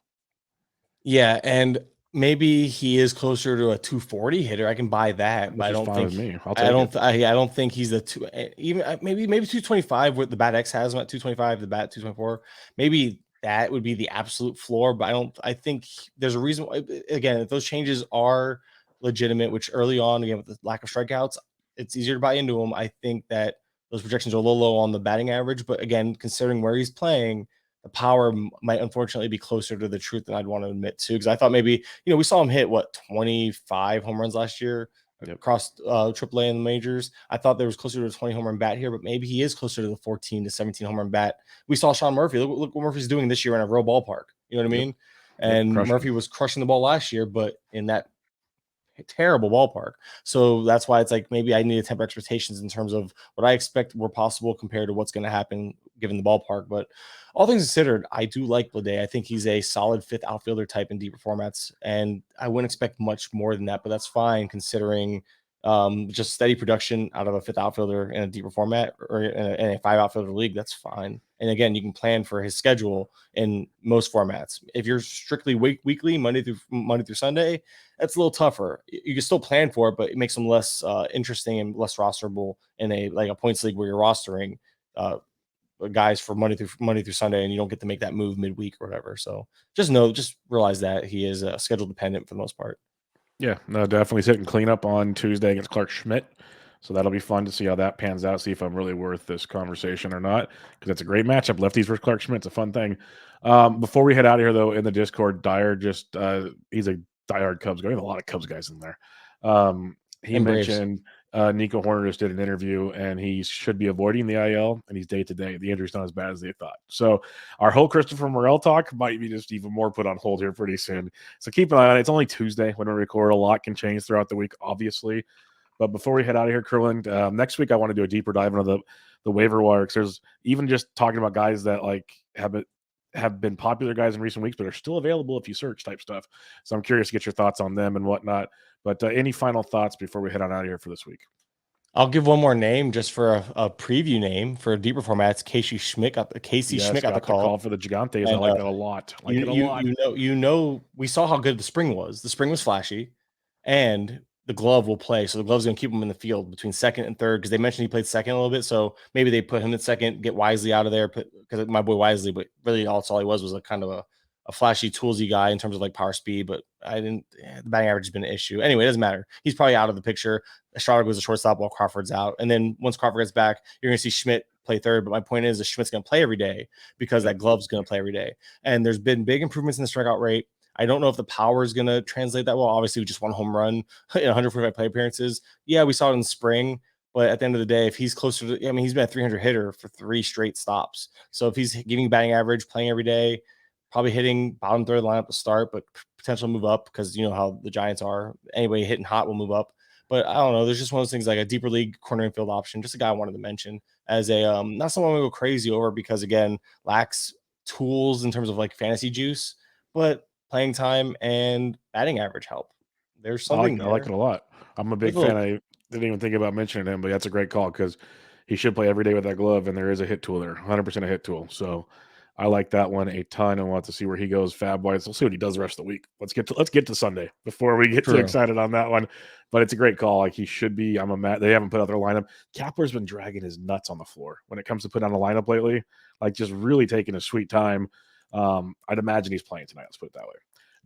Yeah, and maybe he is closer to a 240 hitter. I can buy that, but I don't think. I don't think he's the two. Even maybe 225. What the Bat X has him at 225. The Bat 224. Maybe that would be the absolute floor. But I think there's a reason why. Again, if those changes are legitimate, which early on, again with the lack of strikeouts, it's easier to buy into them. I think that those projections are a little low on the batting average. But again, considering where he's playing, the power might unfortunately be closer to the truth than I'd want to admit to, because I thought maybe, we saw him hit 25 home runs last year across AAA and the majors. I thought there was closer to a 20 home run bat here, but maybe he is closer to the 14 to 17 home run bat. We saw Sean Murphy. Look what Murphy's doing this year in a real ballpark. You know what I mean? And Murphy was crushing the ball last year, but in that terrible ballpark. So that's why it's like maybe I need to temper expectations in terms of what I expect were possible compared to what's going to happen given the ballpark. But all things considered, I do like Bleday. I think he's a solid fifth outfielder type in deeper formats, and I wouldn't expect much more than that, but that's fine considering just steady production out of a fifth outfielder in a deeper format or in a five outfielder league. That's fine. And again, you can plan for his schedule in most formats. If you're strictly weekly, Monday through Sunday, that's a little tougher. You can still plan for it, but it makes them less interesting and less rosterable in a points league where you're rostering guys for Monday through Sunday, and you don't get to make that move midweek or whatever. So just realize that he is schedule dependent for the most part. Yeah, no, definitely sitting cleanup on Tuesday against Clark Schmidt. So that'll be fun to see how that pans out, see if I'm really worth this conversation or not, because it's a great matchup. Lefties versus Clark Schmidt. It's a fun thing. Before we head out of here, though, in the Discord, Dyer just he's a diehard Cubs guy. We have a lot of Cubs guys in there. He And Braves. mentioned Nico Horner just did an interview, and he should be avoiding the IL, and he's day-to-day. The injury's not as bad as they thought. So our whole Christopher Morel talk might be just even more put on hold here pretty soon. So keep an eye on it. It's only Tuesday when we record. A lot can change throughout the week, obviously. But before we head out of here, Kurland, next week I want to do a deeper dive into the waiver wire, because there's even just talking about guys that like have been popular guys in recent weeks, but are still available if you search type stuff. So I'm curious to get your thoughts on them and whatnot. But any final thoughts before we head on out of here for this week? I'll give one more name just for a preview name for a deeper format. It's Casey Schmidt. Schmidt got the call for the Gigantes. And, I like that a lot. You know, we saw how good the spring was. The spring was flashy, and the glove will play. So the glove's going to keep him in the field between second and third, because they mentioned he played second a little bit. So maybe they put him at second, get Wisely out of there, because my boy Wisely, but really all he was a kind of a flashy, toolsy guy in terms of like power speed. But the batting average has been an issue. Anyway, it doesn't matter. He's probably out of the picture. Estrada goes a shortstop while Crawford's out. And then once Crawford gets back, you're going to see Schmidt play third. But my point is that Schmidt's going to play every day because that glove's going to play every day. And there's been big improvements in the strikeout rate. I don't know if the power is going to translate that well. Obviously, just one home run in 145 play appearances. Yeah, we saw it in the spring. But at the end of the day, if he's closer to, he's been a 300 hitter for 3 straight stops. So if he's giving batting average, playing every day, probably hitting bottom third lineup to start, but potential move up, because you know how the Giants are. Anybody hitting hot will move up. But I don't know. There's just one of those things, like a deeper league corner infield option. Just a guy I wanted to mention as a not someone we go crazy over, because again, lacks tools in terms of like fantasy juice, but playing time and batting average help. There's something I like it a lot. I'm a big fan. I didn't even think about mentioning him, but that's a great call, because he should play every day with that glove, and there is a hit tool there, 100% a hit tool. So I like that one a ton, and we'll have to see where he goes FAAB wise. We'll see what he does the rest of the week. Let's get to Sunday before we get too excited on that one. But it's a great call. Like, he should be. They haven't put out their lineup. Kapler's been dragging his nuts on the floor when it comes to putting on a lineup lately. Like, just really taking his sweet time. I'd imagine he's playing tonight. Let's put it that way.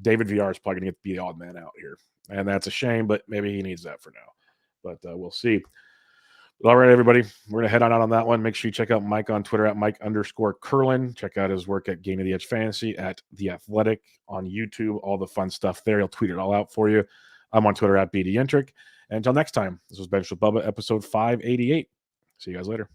David VR is probably going to be the odd man out here, and that's a shame. But maybe he needs that for now. But we'll see. All right, everybody, we're going to head on out on that one. Make sure you check out Mike on Twitter at Mike_Kurland. Check out his work at Gain of the Edge Fantasy, at The Athletic on YouTube, all the fun stuff there. He'll tweet it all out for you. I'm on Twitter at BDentric. And until next time, this was Bench with Bubba, episode 588. See you guys later.